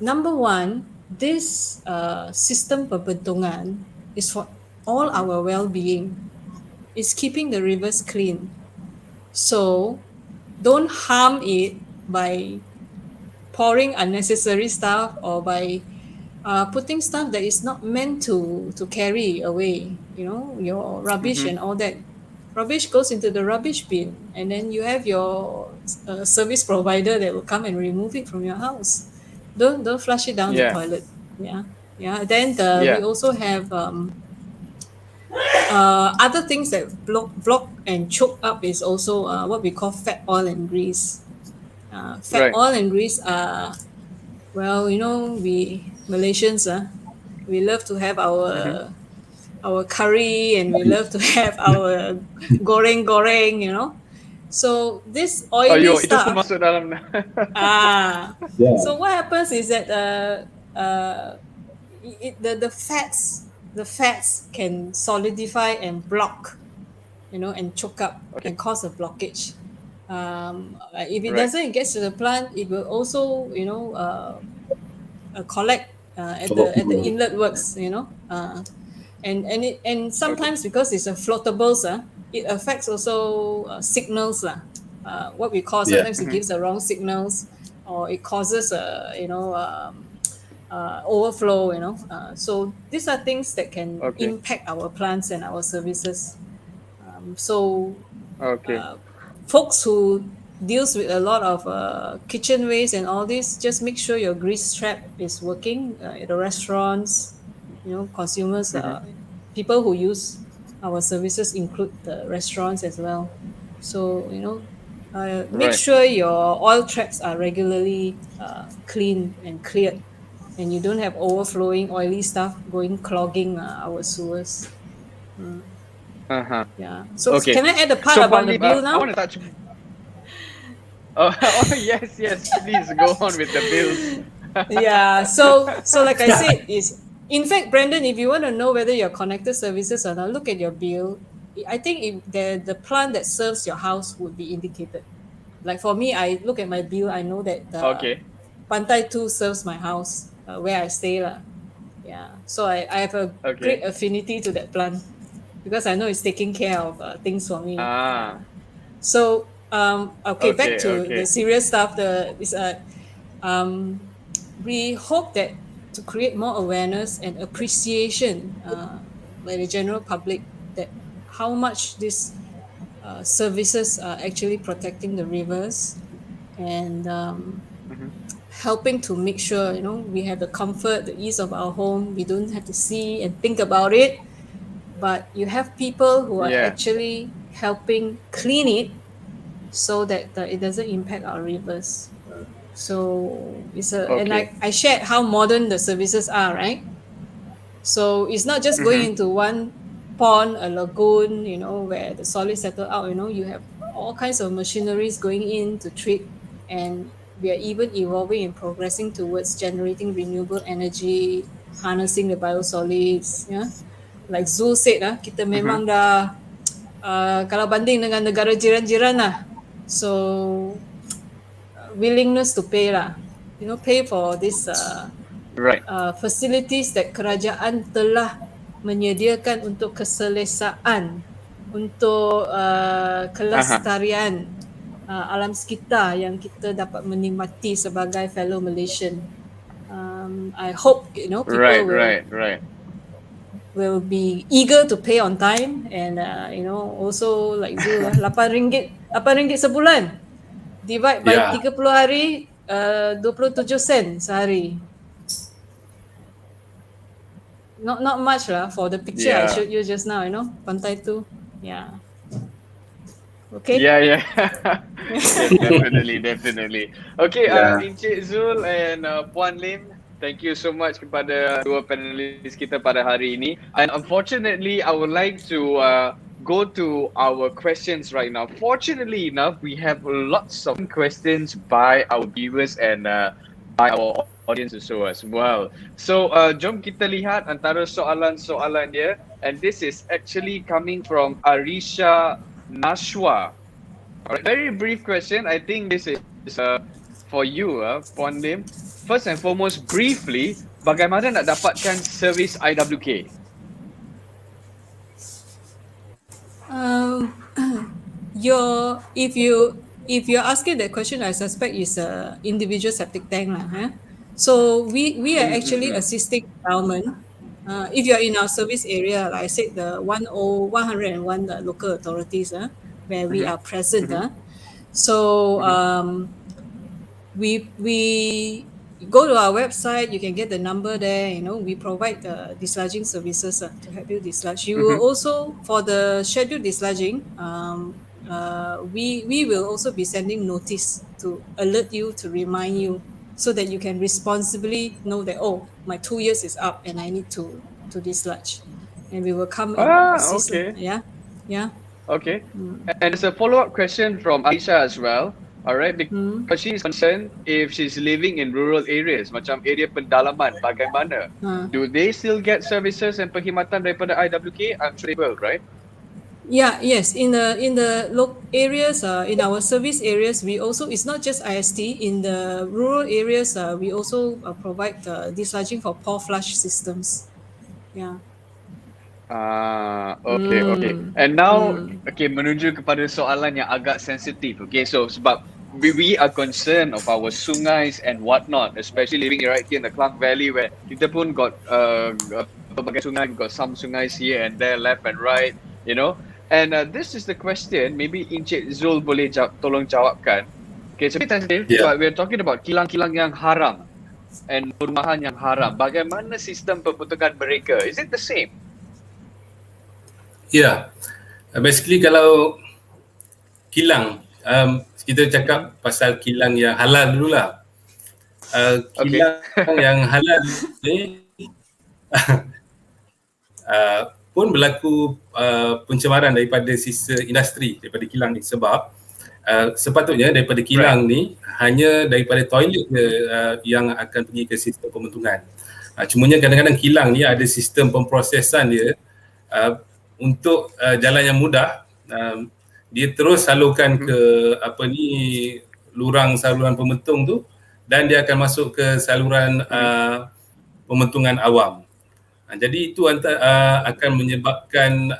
[SPEAKER 2] number one, this system pembentungan is for all our well-being. It's keeping the rivers clean. So don't harm it by pouring unnecessary stuff or by putting stuff that is not meant to carry away, your rubbish and all that. Rubbish goes into the rubbish bin, and then you have your service provider that will come and remove it from your house. Don't flush it down the toilet. Then we also have other things that block and choke up is also what we call fat, oil and grease. Oil and grease are, we Malaysians, we love to have our curry, and we love to have our goreng, So this oily stuff.
[SPEAKER 1] Itu masuk dalam.
[SPEAKER 2] So what happens is that the fats can solidify and block, and choke up and cause a blockage. If it doesn't get to the plant, it will also, collect at the inlet works, and sometimes because it's a floatables, it affects also signals, what we call sometimes it gives the wrong signals, or it causes overflow, so these are things that can impact our plants and our services. Folks who deals with a lot of kitchen waste and all this, just make sure your grease trap is working at the restaurants. Consumers, people who use our services include the restaurants as well. So, make
[SPEAKER 1] Right.
[SPEAKER 2] sure your oil traps are regularly cleaned and cleared, and you don't have overflowing oily stuff clogging our sewers.
[SPEAKER 1] Uh-huh.
[SPEAKER 2] Yeah. So
[SPEAKER 1] Okay.
[SPEAKER 2] can I add the part
[SPEAKER 1] So
[SPEAKER 2] about the
[SPEAKER 1] Panlim,
[SPEAKER 2] bill
[SPEAKER 1] I
[SPEAKER 2] now?
[SPEAKER 1] want to touch. Oh, yes, please go on with the bills.
[SPEAKER 2] Yeah. So like I said, is in fact, Brandon, if you want to know whether your connected services or not, look at your bill. I think if the plan that serves your house would be indicated. Like for me, I look at my bill, I know that
[SPEAKER 1] Okay.
[SPEAKER 2] Pantai 2 serves my house where I stay lah. Yeah. So I have a great
[SPEAKER 1] Okay.
[SPEAKER 2] affinity to that plan because I know it's taking care of things for me.
[SPEAKER 1] Ah.
[SPEAKER 2] So okay, back
[SPEAKER 1] Okay.
[SPEAKER 2] to
[SPEAKER 1] Okay.
[SPEAKER 2] the serious stuff. We hope that to create more awareness and appreciation by the general public that how much these services are actually protecting the rivers and
[SPEAKER 1] Mhm.
[SPEAKER 2] helping to make sure we have the comfort, the ease of our home. We don't have to see and think about it, but you have people who are
[SPEAKER 1] Yeah.
[SPEAKER 2] actually helping clean it so that it doesn't impact our rivers. So and
[SPEAKER 1] Okay.
[SPEAKER 2] I shared how modern the services are, right? So it's not just going
[SPEAKER 1] Mhm.
[SPEAKER 2] into one pond, a lagoon, where the solids settle out. You have all kinds of machineries going in to treat, and we are even evolving and progressing towards generating renewable energy, harnessing the biosolids. Yeah, like Zul said, kita
[SPEAKER 1] Mhm.
[SPEAKER 2] memang dah kalau banding dengan negara jiran-jiran lah. So willingness to pay lah, pay for this
[SPEAKER 1] Right.
[SPEAKER 2] facilities that kerajaan telah menyediakan untuk keselesaan, untuk kelestarian alam sekitar yang kita dapat menikmati sebagai fellow Malaysian. I hope people
[SPEAKER 1] Right. Right.
[SPEAKER 2] will be eager to pay on time and also like Zul RM8 sebulan divide by
[SPEAKER 3] Yeah.
[SPEAKER 2] 30 hari 27 sen sehari. Not much lah for the picture I
[SPEAKER 1] Yeah.
[SPEAKER 2] showed you just now, Pantai 2. Yeah. Okay.
[SPEAKER 1] Yeah. Definitely. Okay,
[SPEAKER 3] Yeah.
[SPEAKER 1] Encik Zul and Puan Lim, thank you so much kepada dua panelis kita pada hari ini. And unfortunately, I would like to go to our questions right now. Fortunately enough, we have lots of questions by our viewers and by our audience also as well. So, jom kita lihat antara soalan-soalan dia. And this is actually coming from Arisha Nashwa. Alright, very brief question. I think this is for you, Puan Lim. First and foremost, briefly, bagaimana nak dapatkan servis IWK?
[SPEAKER 2] If you're asking that question, I suspect it's a individual septic tank lah. So we are actually assisting government. If you're in our service area, like I said, the 101 local authorities, where we are present. So we go to our website. You can get the number there. We provide the dislodging services to help you dislodge. You will also, for the scheduled dislodging, we will also be sending notice to alert you, to remind you, so that you can responsibly know that, oh, my 2 years is up and I need to dislodge, and we will come and assist.
[SPEAKER 1] Okay.
[SPEAKER 2] Yeah.
[SPEAKER 1] Okay. And there's a follow-up question from Aisha as well. Alright, because she is concerned if she's living in rural areas, macam area pendalaman, bagaimana? Do they still get services and perkhidmatan daripada IWK? I'm sure they will, right?
[SPEAKER 2] Yeah, yes. In the local areas, in our service areas, we also, it's not just IST. In the rural areas, we also provide dislodging for pore flush systems. Yeah.
[SPEAKER 1] Okay. And now, okay, menuju kepada soalan yang agak sensitif. Okay, so sebab we are concerned of our sungais and whatnot, especially living right here in the Klang Valley, where kita pun got berbagai sungai, got some sungais here and there, left and right, And this is the question, maybe Encik Zul boleh tolong jawabkan. Okay, it's a bit sensitive,
[SPEAKER 3] Yeah.
[SPEAKER 1] but we're talking about kilang-kilang yang haram and perumahan yang haram. Bagaimana sistem pembentukan mereka? Is it the same?
[SPEAKER 3] Ya, basically kalau kilang, kita cakap pasal kilang yang halal dululah.
[SPEAKER 1] Okay.
[SPEAKER 3] Kilang yang halal ni pun berlaku pencemaran daripada sisa industri, daripada kilang ni, sebab sepatutnya daripada kilang ni hanya daripada toilet je yang akan pergi ke sistem pembentungan. Cumanya kadang-kadang kilang ni ada sistem pemprosesan dia untuk jalan yang mudah, dia terus salurkan ke lurang saluran pembentung tu, dan dia akan masuk ke saluran pembentungan awam. Jadi itu akan menyebabkan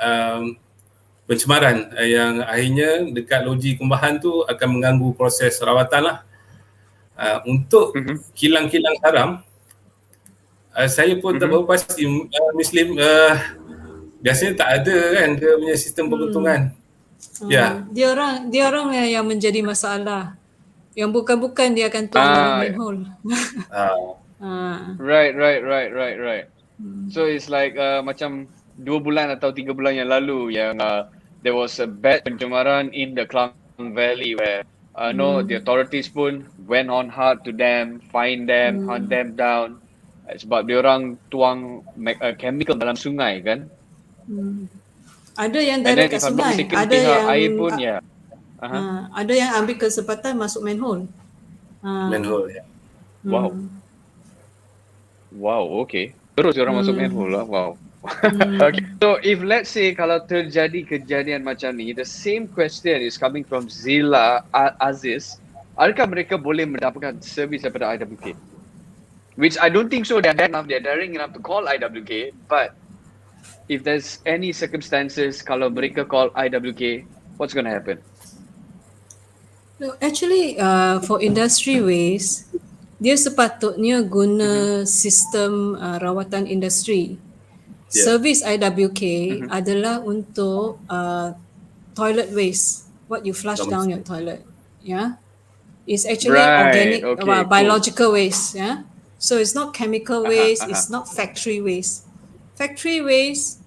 [SPEAKER 3] pencemaran yang akhirnya dekat loji kumbahan tu akan mengganggu proses rawatan lah. Untuk kilang-kilang haram, saya pun tak berapa pasti, Muslim biasanya tak ada kan dia punya sistem pembentungan. Ya.
[SPEAKER 2] Dia orang yang menjadi masalah. Yang bukan-bukan dia akan tuang dalam manhole.
[SPEAKER 1] Right. So it's like macam 2 bulan atau 3 bulan yang lalu yang there was a bad pencemaran in the Klang Valley where the authorities pun went on hard to them, fine them, hunt them down sebab dia orang tuang chemical dalam sungai kan.
[SPEAKER 2] Ada yang direct kat sungai, ada yang
[SPEAKER 1] air pun
[SPEAKER 2] ada yang ambil kesempatan masuk manhole.
[SPEAKER 3] Manhole, ya.
[SPEAKER 1] Wow, okay. Terus orang masuk manhole lah. Wow. Okay. So if let's say kalau terjadi kejadian macam ni, the same question is coming from Zila Aziz. Adakah mereka boleh mendapatkan servis daripada IWK? Which I don't think so. They're daring enough to call IWK. But if there's any circumstances kalau mereka call IWK, what's going to happen?
[SPEAKER 2] No, actually, for industry waste, dia sepatutnya guna sistem rawatan industri. Servis IWK adalah untuk toilet waste, what you flush down your toilet. Yeah, it's actually organic, biological waste. Yeah, so it's not chemical waste, it's not factory waste. Factory waste,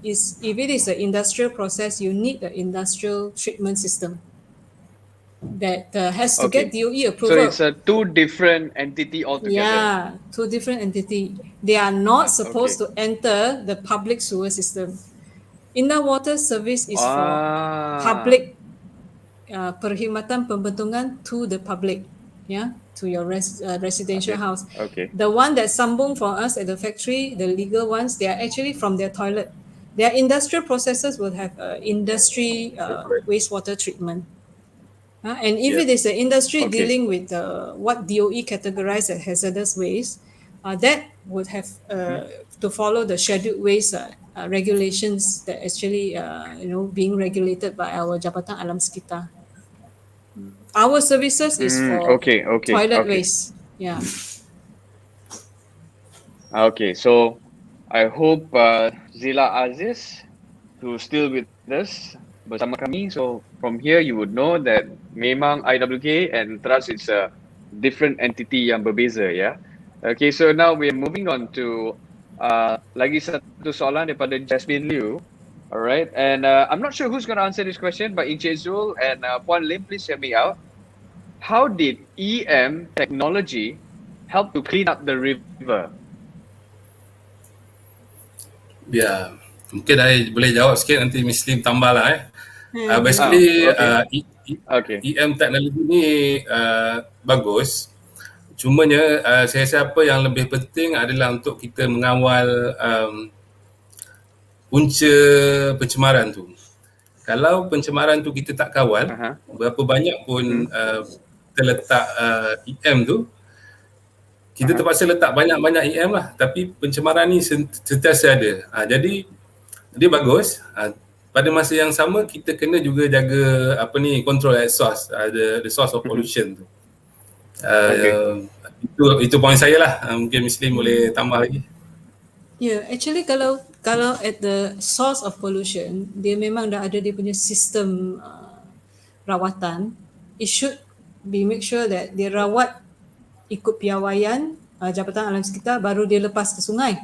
[SPEAKER 2] if it is an industrial process, you need the industrial treatment system that has to get DOE approval.
[SPEAKER 1] So it's two different entity altogether.
[SPEAKER 2] Yeah, two different entity. They are not supposed to enter the public sewer system. Inner water service is for public perkhidmatan pembentungan to the public, to your residential house. The one that sambung for us at the factory, the legal ones, they are actually from their toilet. Their industrial processes will have industry wastewater treatment. And if it is an industry dealing with what DOE categorized as hazardous waste, that would have to follow the scheduled waste regulations that actually being regulated by our Jabatan Alam Sekitar. Our services is for toilet waste. Yeah.
[SPEAKER 1] Okay, so I hope Zila Aziz, who's still with us bersama kami, so from here you would know that memang IWK and Trust is a different entity yang berbeza, ya. Okay, so now we're moving on to lagi satu soalan daripada Jasmine Liu. Alright, and I'm not sure who's going to answer this question, but Encik Zul and Puan Lim, please help me out. How did EM technology help to clean up the river?
[SPEAKER 3] Ya, mungkin saya boleh jawab sikit, nanti Muslim tambah lah. Basically, EM teknologi ni bagus. Cumanya saya rasa apa yang lebih penting adalah untuk kita mengawal punca pencemaran tu. Kalau pencemaran tu kita tak kawal, berapa banyak pun kita letak EM tu, kita terpaksa letak banyak-banyak EM lah, tapi pencemaran ni sentiasa ada. Jadi dia bagus. Pada masa yang sama kita kena juga jaga control at source, the source of pollution tu. Itu poin saya lah. Mungkin Muslim boleh tambah lagi.
[SPEAKER 2] Actually kalau at the source of pollution, dia memang dah ada dia punya sistem rawatan. It should we make sure that dia rawat ikut piawaian Jabatan Alam Sekitar, baru dia lepas ke sungai.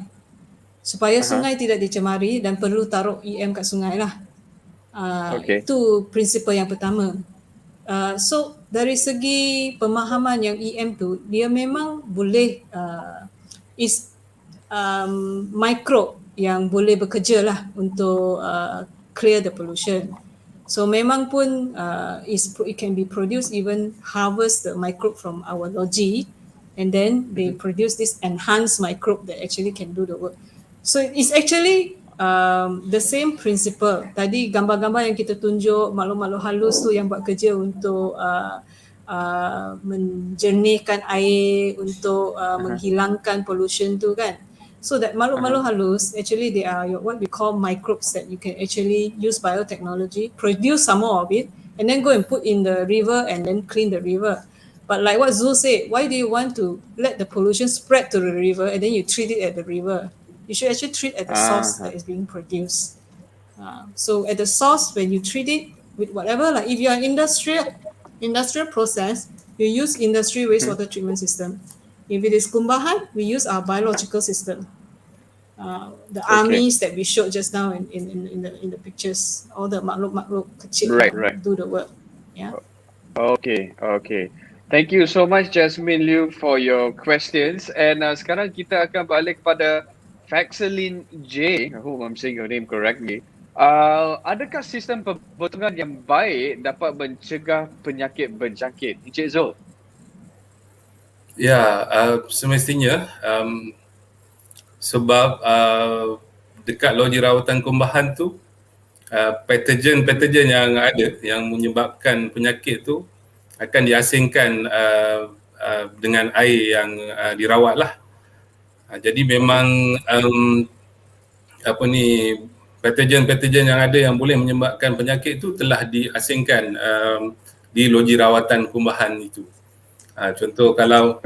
[SPEAKER 2] Supaya sungai tidak dicemari dan perlu taruh EM kat sungai lah. Itu prinsipal yang pertama. So dari segi pemahaman yang EM tu, dia memang boleh microbe yang boleh bekerja lah untuk clear the pollution. So memang pun it can be produced, even harvest the microbe from our logi, and then they produce this enhanced microbe that actually can do the work. So it's actually the same principle. Tadi gambar-gambar yang kita tunjuk, makhluk-makhluk halus tu yang buat kerja untuk menjernihkan air, untuk menghilangkan pollution tu kan. So that makhluk-makhluk halus, actually they are what we call microbes that you can actually use biotechnology, produce some more of it, and then go and put in the river and then clean the river. But like what Zul said, why do you want to let the pollution spread to the river and then you treat it at the river? You should actually treat at the source that is being produced. So at the source, when you treat it with whatever, like if you are industrial process, you use industry wastewater treatment system. If it is kumbahan, we use our biological system. The armies that we showed just now in the pictures, all the makhluk kecil do the work. Yeah.
[SPEAKER 1] Okay. Thank you so much, Jasmine Liu, for your questions. And sekarang kita akan balik kepada Faxalin J. I hope I'm saying your name correctly. Adakah sistem pembentukan yang baik dapat mencegah penyakit berjangkit? Encik Zul.
[SPEAKER 3] Ya, semestinya sebab dekat loji rawatan kumbahan tu patogen yang ada yang menyebabkan penyakit tu akan diasingkan dengan air yang dirawat lah. Jadi memang patogen yang ada yang boleh menyebabkan penyakit tu telah diasingkan di loji rawatan kumbahan itu. Contoh kalau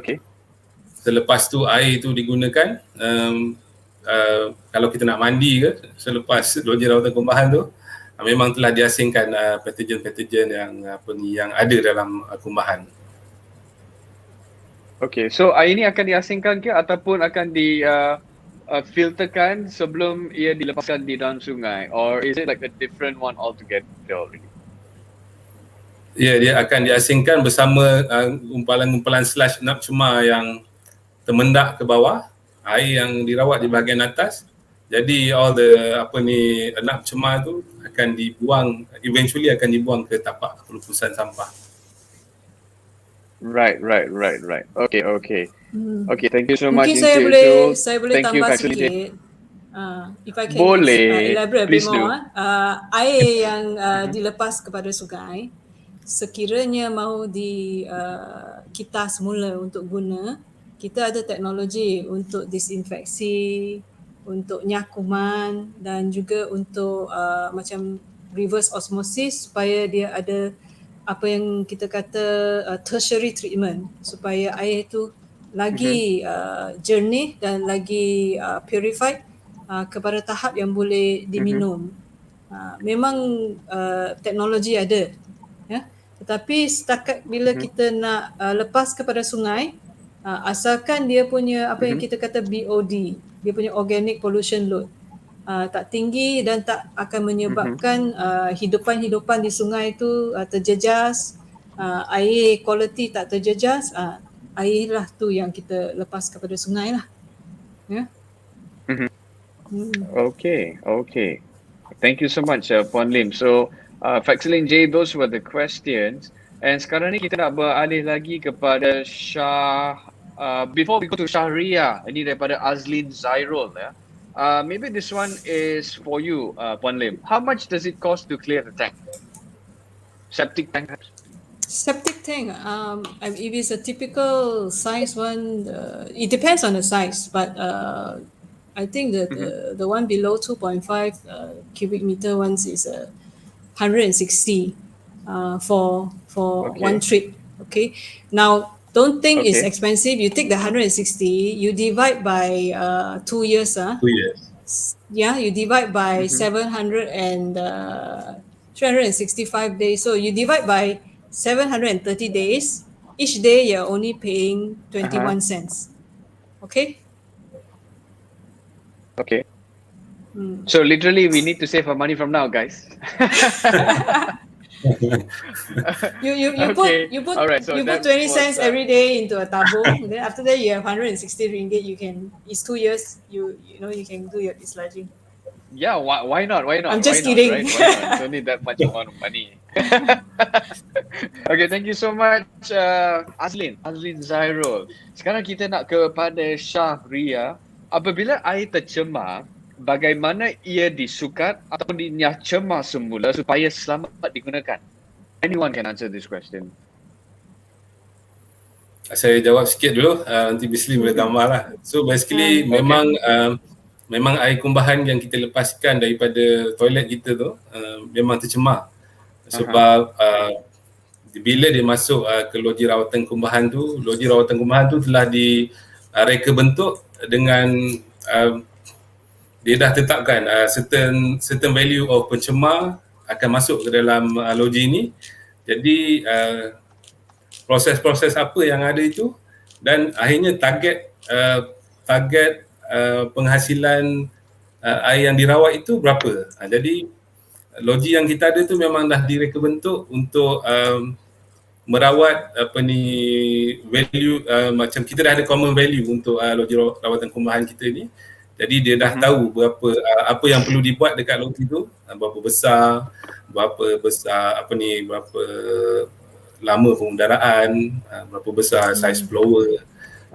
[SPEAKER 3] selepas tu air tu digunakan, kalau kita nak mandi ke selepas loji rawatan kumbahan tu, memang telah diasingkan patogen yang ada dalam kumbahan.
[SPEAKER 1] Okay, so air ini akan diasingkan ke ataupun akan filterkan sebelum ia dilepaskan di dalam sungai, or is it like a different one altogether already?
[SPEAKER 3] Ya, dia akan diasingkan bersama gumpalan-gumpalan sludge enap cemar yang termendak ke bawah, air yang dirawat di bahagian atas. Jadi all the enap cemar tu akan dibuang, eventually akan dibuang ke tapak pelupusan sampah.
[SPEAKER 1] Right. Okay. Okay, thank you so much.
[SPEAKER 2] Mungkin saya boleh tambah sikit. If I can elaborate a bit more. Air yang dilepas kepada sungai, sekiranya mahu kita semula untuk guna, kita ada teknologi untuk disinfeksi, untuk nyakuman dan juga untuk macam reverse osmosis supaya dia ada apa yang kita kata tertiary treatment supaya air itu lagi jernih dan lagi purified kepada tahap yang boleh diminum. Memang teknologi ada, ya. Tetapi setakat bila kita nak lepas kepada sungai, asalkan dia punya apa yang kita kata BOD, dia punya organic pollution load tak tinggi dan tak akan menyebabkan hidupan-hidupan di sungai itu terjejas, air quality tak terjejas, air lah tu yang kita lepas kepada sungai lah. Ya.
[SPEAKER 1] Okay. Thank you so much, Puan Lim. So, Faxalin J, those were the questions. And sekarang ni kita nak beralih lagi kepada before we go to Shahriah, ini daripada Azlin Zairul, ya. Maybe this one is for you, Puan Lim. How much does it cost to clear the tank? Septic tank?
[SPEAKER 2] Septic tank, if it's a typical size one, it depends on the size, but I think the one below 2.5 cubic meter ones is 160 for one trip. Okay. Now, don't think it's expensive. You take the 160, you divide by 2 years.
[SPEAKER 3] 2 years.
[SPEAKER 2] Yeah, you divide by 365 days. So you divide by 730 days. Each day you're only paying 21 cents. Okay?
[SPEAKER 1] Okay.
[SPEAKER 2] Hmm.
[SPEAKER 1] So literally we need to save our money from now, guys.
[SPEAKER 2] You
[SPEAKER 1] Okay.
[SPEAKER 2] put
[SPEAKER 1] Alright, so
[SPEAKER 2] you put
[SPEAKER 1] that
[SPEAKER 2] 20
[SPEAKER 1] was,
[SPEAKER 2] cents every day into a tabung. Then after that you have 160 ringgit. It's 2 years. You know you can do your dislodging.
[SPEAKER 1] Yeah, why not? Why not?
[SPEAKER 2] I'm
[SPEAKER 1] Why
[SPEAKER 2] just
[SPEAKER 1] not,
[SPEAKER 2] kidding.
[SPEAKER 1] right? Why not? It's only that much amount of money. Okay, thank you so much, Azlin Zairul. Sekarang kita nak kepada Syahria. Apabila air tercemar, bagaimana ia disukat atau dinyah cemar semula supaya selamat digunakan? Anyone can answer this question.
[SPEAKER 3] Saya jawab sikit dulu, nanti Bisli boleh tambah lah. So basically memang air kumbahan yang kita lepaskan daripada toilet kita tu memang tercemar. Sebab bila dia masuk ke loji rawatan kumbahan tu telah direka bentuk dengan dia dah tetapkan certain value of pencemar akan masuk ke dalam loji ni. Jadi proses-proses apa yang ada itu dan akhirnya target penghasilan air yang dirawat itu berapa. Jadi loji yang kita ada tu memang dah direka bentuk untuk merawat value macam kita dah ada common value untuk loji rawatan kumbahan kita ni. Jadi dia dah tahu berapa apa yang perlu dibuat dekat loji tu, berapa besar berapa lama pengudaraan, berapa besar saiz blower,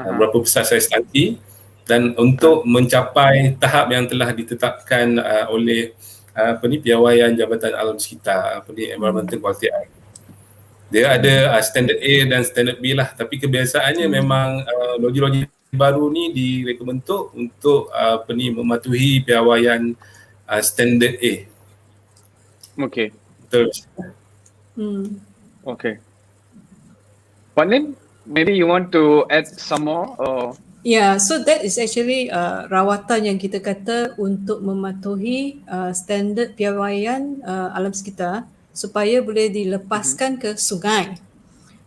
[SPEAKER 3] berapa besar saiz tangki, dan untuk mencapai tahap yang telah ditetapkan oleh piawaian Jabatan Alam Sekitar, Environmental Quality Act. Dia ada standard A dan standard B lah, tapi kebiasaannya memang loji-loji baru ni direka bentuk untuk mematuhi piawaian standard A.
[SPEAKER 1] Okay.
[SPEAKER 3] Betul.
[SPEAKER 1] Okay. Wan Lin, maybe you want to add some more or?
[SPEAKER 2] Yeah, so that is actually rawatan yang kita kata untuk mematuhi standard piawaian alam sekitar supaya boleh dilepaskan ke sungai.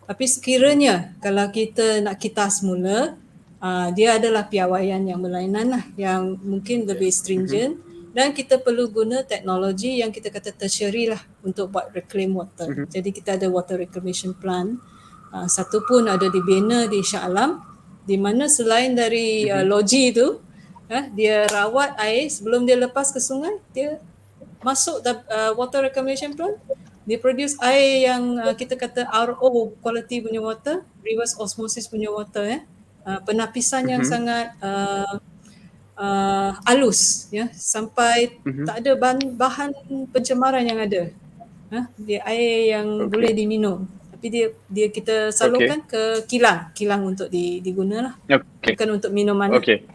[SPEAKER 2] Tapi sekiranya kalau kita nak kitas semula, dia adalah piawaian yang berlainan lah, yang mungkin lebih stringent dan kita perlu guna teknologi yang kita kata tertiary lah untuk buat reclaim water. Jadi kita ada water reclamation plant. Satu pun ada dibina di Shah Alam, di mana selain dari loji tu, dia rawat air sebelum dia lepas ke sungai, dia masuk water reclamation plant, dia produce air yang kita kata RO quality punya water, reverse osmosis punya water, penapisan yang sangat halus, sampai tak ada bahan pencemaran yang ada. Dia air yang boleh diminum. Tapi dia kita salurkan ke kilang untuk digunalah. Bukan untuk minuman.
[SPEAKER 1] Okay.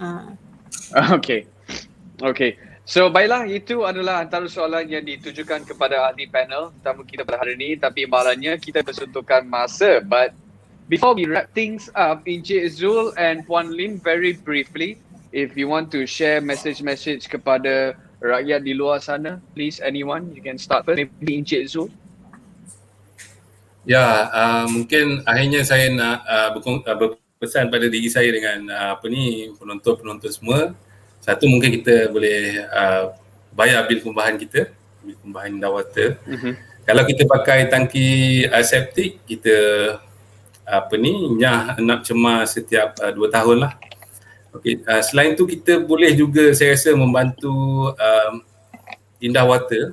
[SPEAKER 1] So baiklah, itu adalah antara soalan yang ditujukan kepada ahli panel tetamu kita pada hari ini, tapi imbalannya kita bersuntukkan masa. But before we wrap things up, Encik Zul and Puan Lin, very briefly, if you want to share message kepada rakyat di luar sana, please, anyone, you can start first. Maybe Encik Zul.
[SPEAKER 3] Ya, mungkin akhirnya saya nak berpesan pada diri saya dengan penonton-penonton semua. Satu, mungkin kita boleh bayar bil kumbahan kita, bil kumbahan Indawata. Kalau kita pakai tangki septik, kita nyah nak cemar setiap 2 tahun lah. Okay. Selain tu kita boleh juga saya rasa membantu Indawata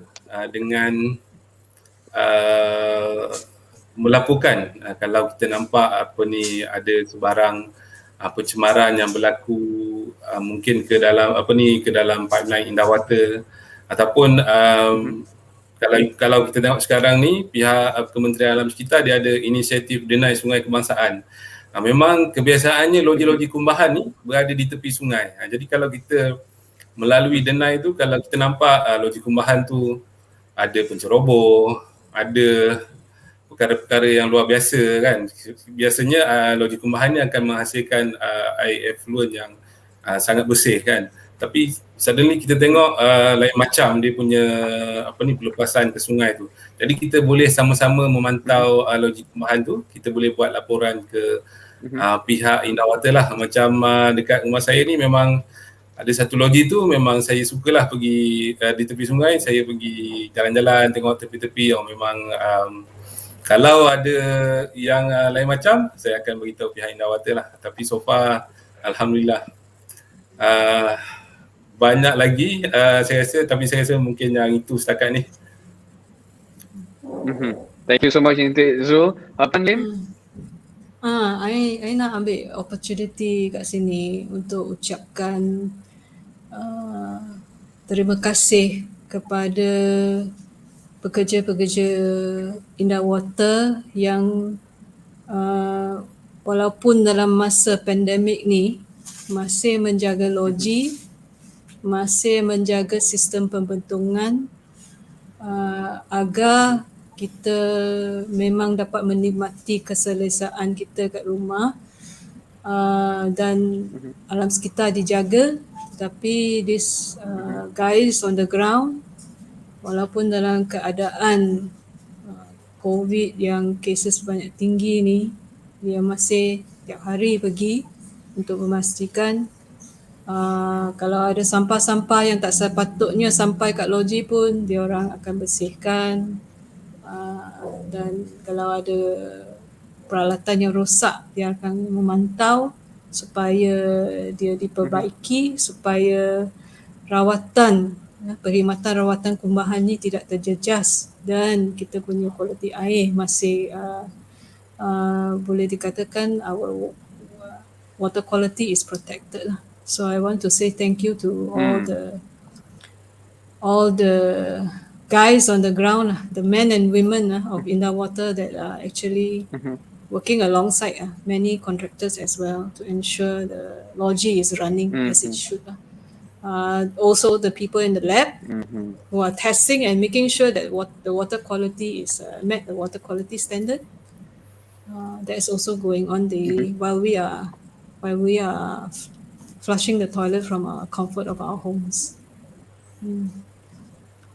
[SPEAKER 3] dengan melaporkan kalau kita nampak ada sebarang pencemaran yang berlaku mungkin ke dalam ke dalam pipeline Indawata, ataupun kalau kita tengok sekarang ni pihak Kementerian Alam Sekitar dia ada inisiatif denai sungai kebangsaan. Memang kebiasaannya loji-loji kumbahan ni berada di tepi sungai. Jadi kalau kita melalui denai tu, kalau kita nampak loji kumbahan tu ada penceroboh, ada perkara-perkara yang luar biasa kan. Biasanya loji kumbahan ni akan menghasilkan air effluent yang sangat bersih kan. Tapi suddenly kita tengok lain macam dia punya pelepasan ke sungai tu. Jadi kita boleh sama-sama memantau logik pembahan tu. Kita boleh buat laporan ke pihak Indah Water lah. Macam dekat rumah saya ni memang ada satu logi tu memang saya sukalah pergi di tepi sungai, saya pergi jalan-jalan tengok tepi-tepi. Memang kalau ada yang lain macam, saya akan beritahu pihak Indah Water lah. Tapi so far alhamdulillah banyak lagi saya rasa, tapi saya rasa mungkin yang itu setakat ni.
[SPEAKER 1] Thank you so much Encik Zul. Pan Lim?
[SPEAKER 2] I nak ambil opportunity kat sini untuk ucapkan terima kasih kepada pekerja-pekerja Indah Water yang walaupun dalam masa pandemik ni masih menjaga logi, masih menjaga sistem pembentungan agar kita memang dapat menikmati keselesaan kita kat rumah dan alam sekitar dijaga. Tapi this guys on the ground, walaupun dalam keadaan COVID yang cases banyak tinggi ni, dia masih tiap hari pergi untuk memastikan kalau ada sampah-sampah yang tak sepatutnya sampai kat loji pun dia orang akan bersihkan, dan kalau ada peralatan yang rosak dia akan memantau supaya dia diperbaiki, supaya rawatan perkhidmatan rawatan kumbahan ni tidak terjejas dan kita punya kualiti air masih boleh dikatakan our water quality is protected. So I want to say thank you to all the guys on the ground, the men and women of Indah Water that are actually working alongside many contractors as well to ensure the logi is running as it should. Also the people in the lab who are testing and making sure that the water quality is met the water quality standard. That is also going on daily while we are flushing the toilet from our comfort of our homes.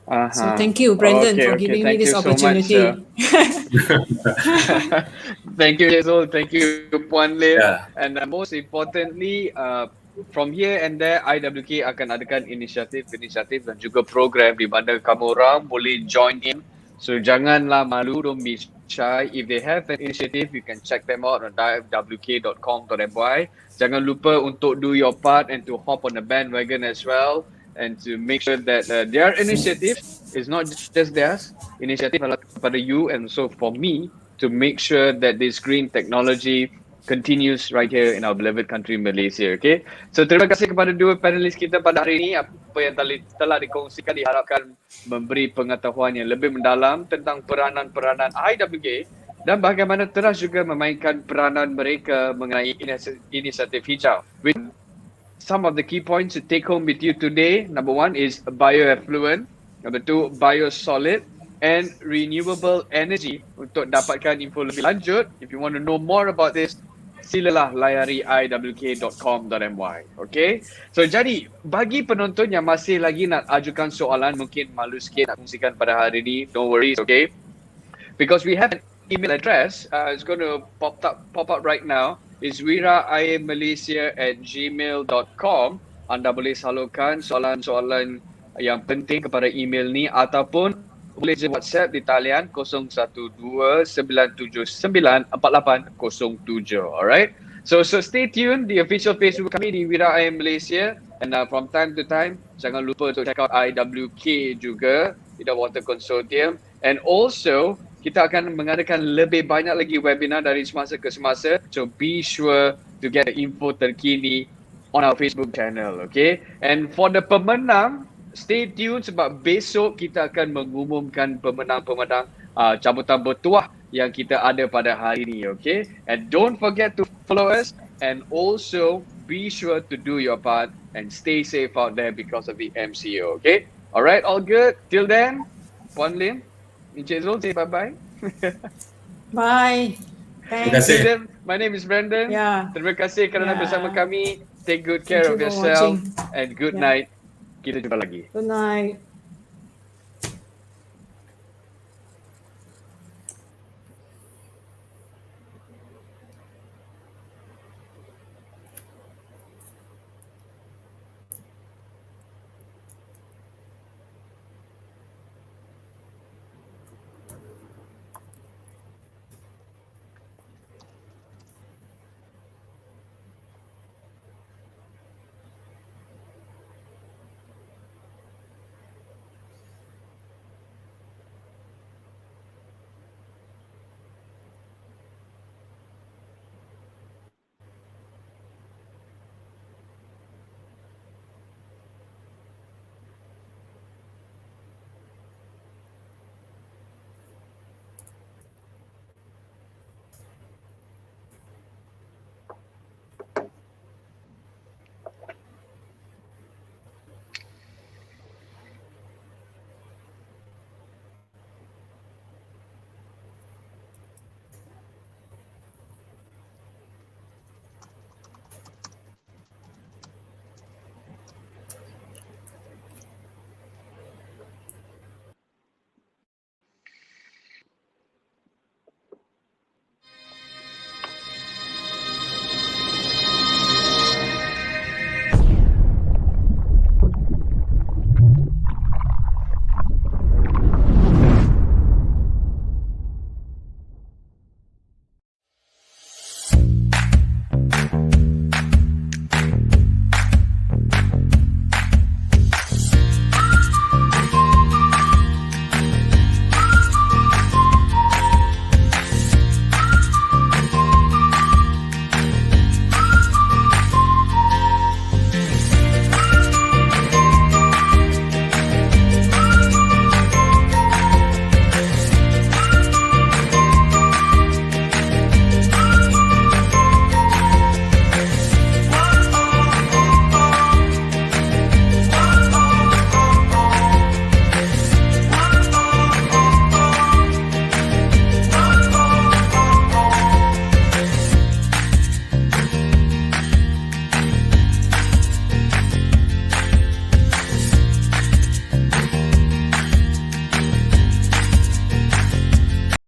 [SPEAKER 2] So thank you, Brendan, for giving me this opportunity.
[SPEAKER 1] Thank you, Zul. Thank you, Puan Lim. And most importantly, from here and there, IWK akan adakan inisiatif dan juga program di mana kamu orang boleh join in. So janganlah malu, don't be shy. If they have an initiative, you can check them out on iwk.com.my. Jangan lupa untuk do your part and to hop on the bandwagon as well, and to make sure that their initiative is not just theirs. Initiative adalah kepada you and so for me to make sure that this green technology continues right here in our beloved country Malaysia. Okay, so terima kasih kepada dua panelis kita pada hari ini. Apa yang telah dikongsikan diharapkan memberi pengetahuan yang lebih mendalam tentang peranan-peranan IWK dan bagaimana terus juga memainkan peranan mereka mengenai inisiatif hijau. With some of the key points to take home with you today, number one is bioeffluent, number two biosolid, and renewable energy. Untuk dapatkan info lebih lanjut, if you want to know more about this, silalah layari iwk.com.my. Okay, so jadi bagi penonton yang masih lagi nak ajukan soalan, mungkin malu sikit nak kongsikan pada hari ini, don't worry, okay, because we have an email address, it's going to pop up right now, is wiraairmalaysia@gmail.com. Anda boleh salurkan soalan-soalan yang penting kepada email ni ataupun boleh je WhatsApp di talian 0129794807. Alright? So stay tuned di official Facebook kami di Wira Air Malaysia, and from time to time jangan lupa untuk check out IWK juga, Indah Water Consortium, and also kita akan mengadakan lebih banyak lagi webinar dari semasa ke semasa. So be sure to get the info terkini on our Facebook channel, okay? And for the pemenang, stay tuned sebab besok kita akan mengumumkan pemenang-pemenang cabutan bertuah yang kita ada pada hari ini, okay? And don't forget to follow us, and also be sure to do your part and stay safe out there because of the MCO, okay? Alright, all good? Till then, Puan Lim, Encik Zul, say bye-bye.
[SPEAKER 2] Bye.
[SPEAKER 3] Terima kasih.
[SPEAKER 1] My name is Brendan.
[SPEAKER 2] Yeah.
[SPEAKER 1] Terima kasih kerana bersama kami. Take good care of
[SPEAKER 2] Thank you for
[SPEAKER 1] yourself
[SPEAKER 2] watching.
[SPEAKER 1] and good
[SPEAKER 2] Yeah.
[SPEAKER 1] night. Kita jumpa lagi.
[SPEAKER 2] Good night.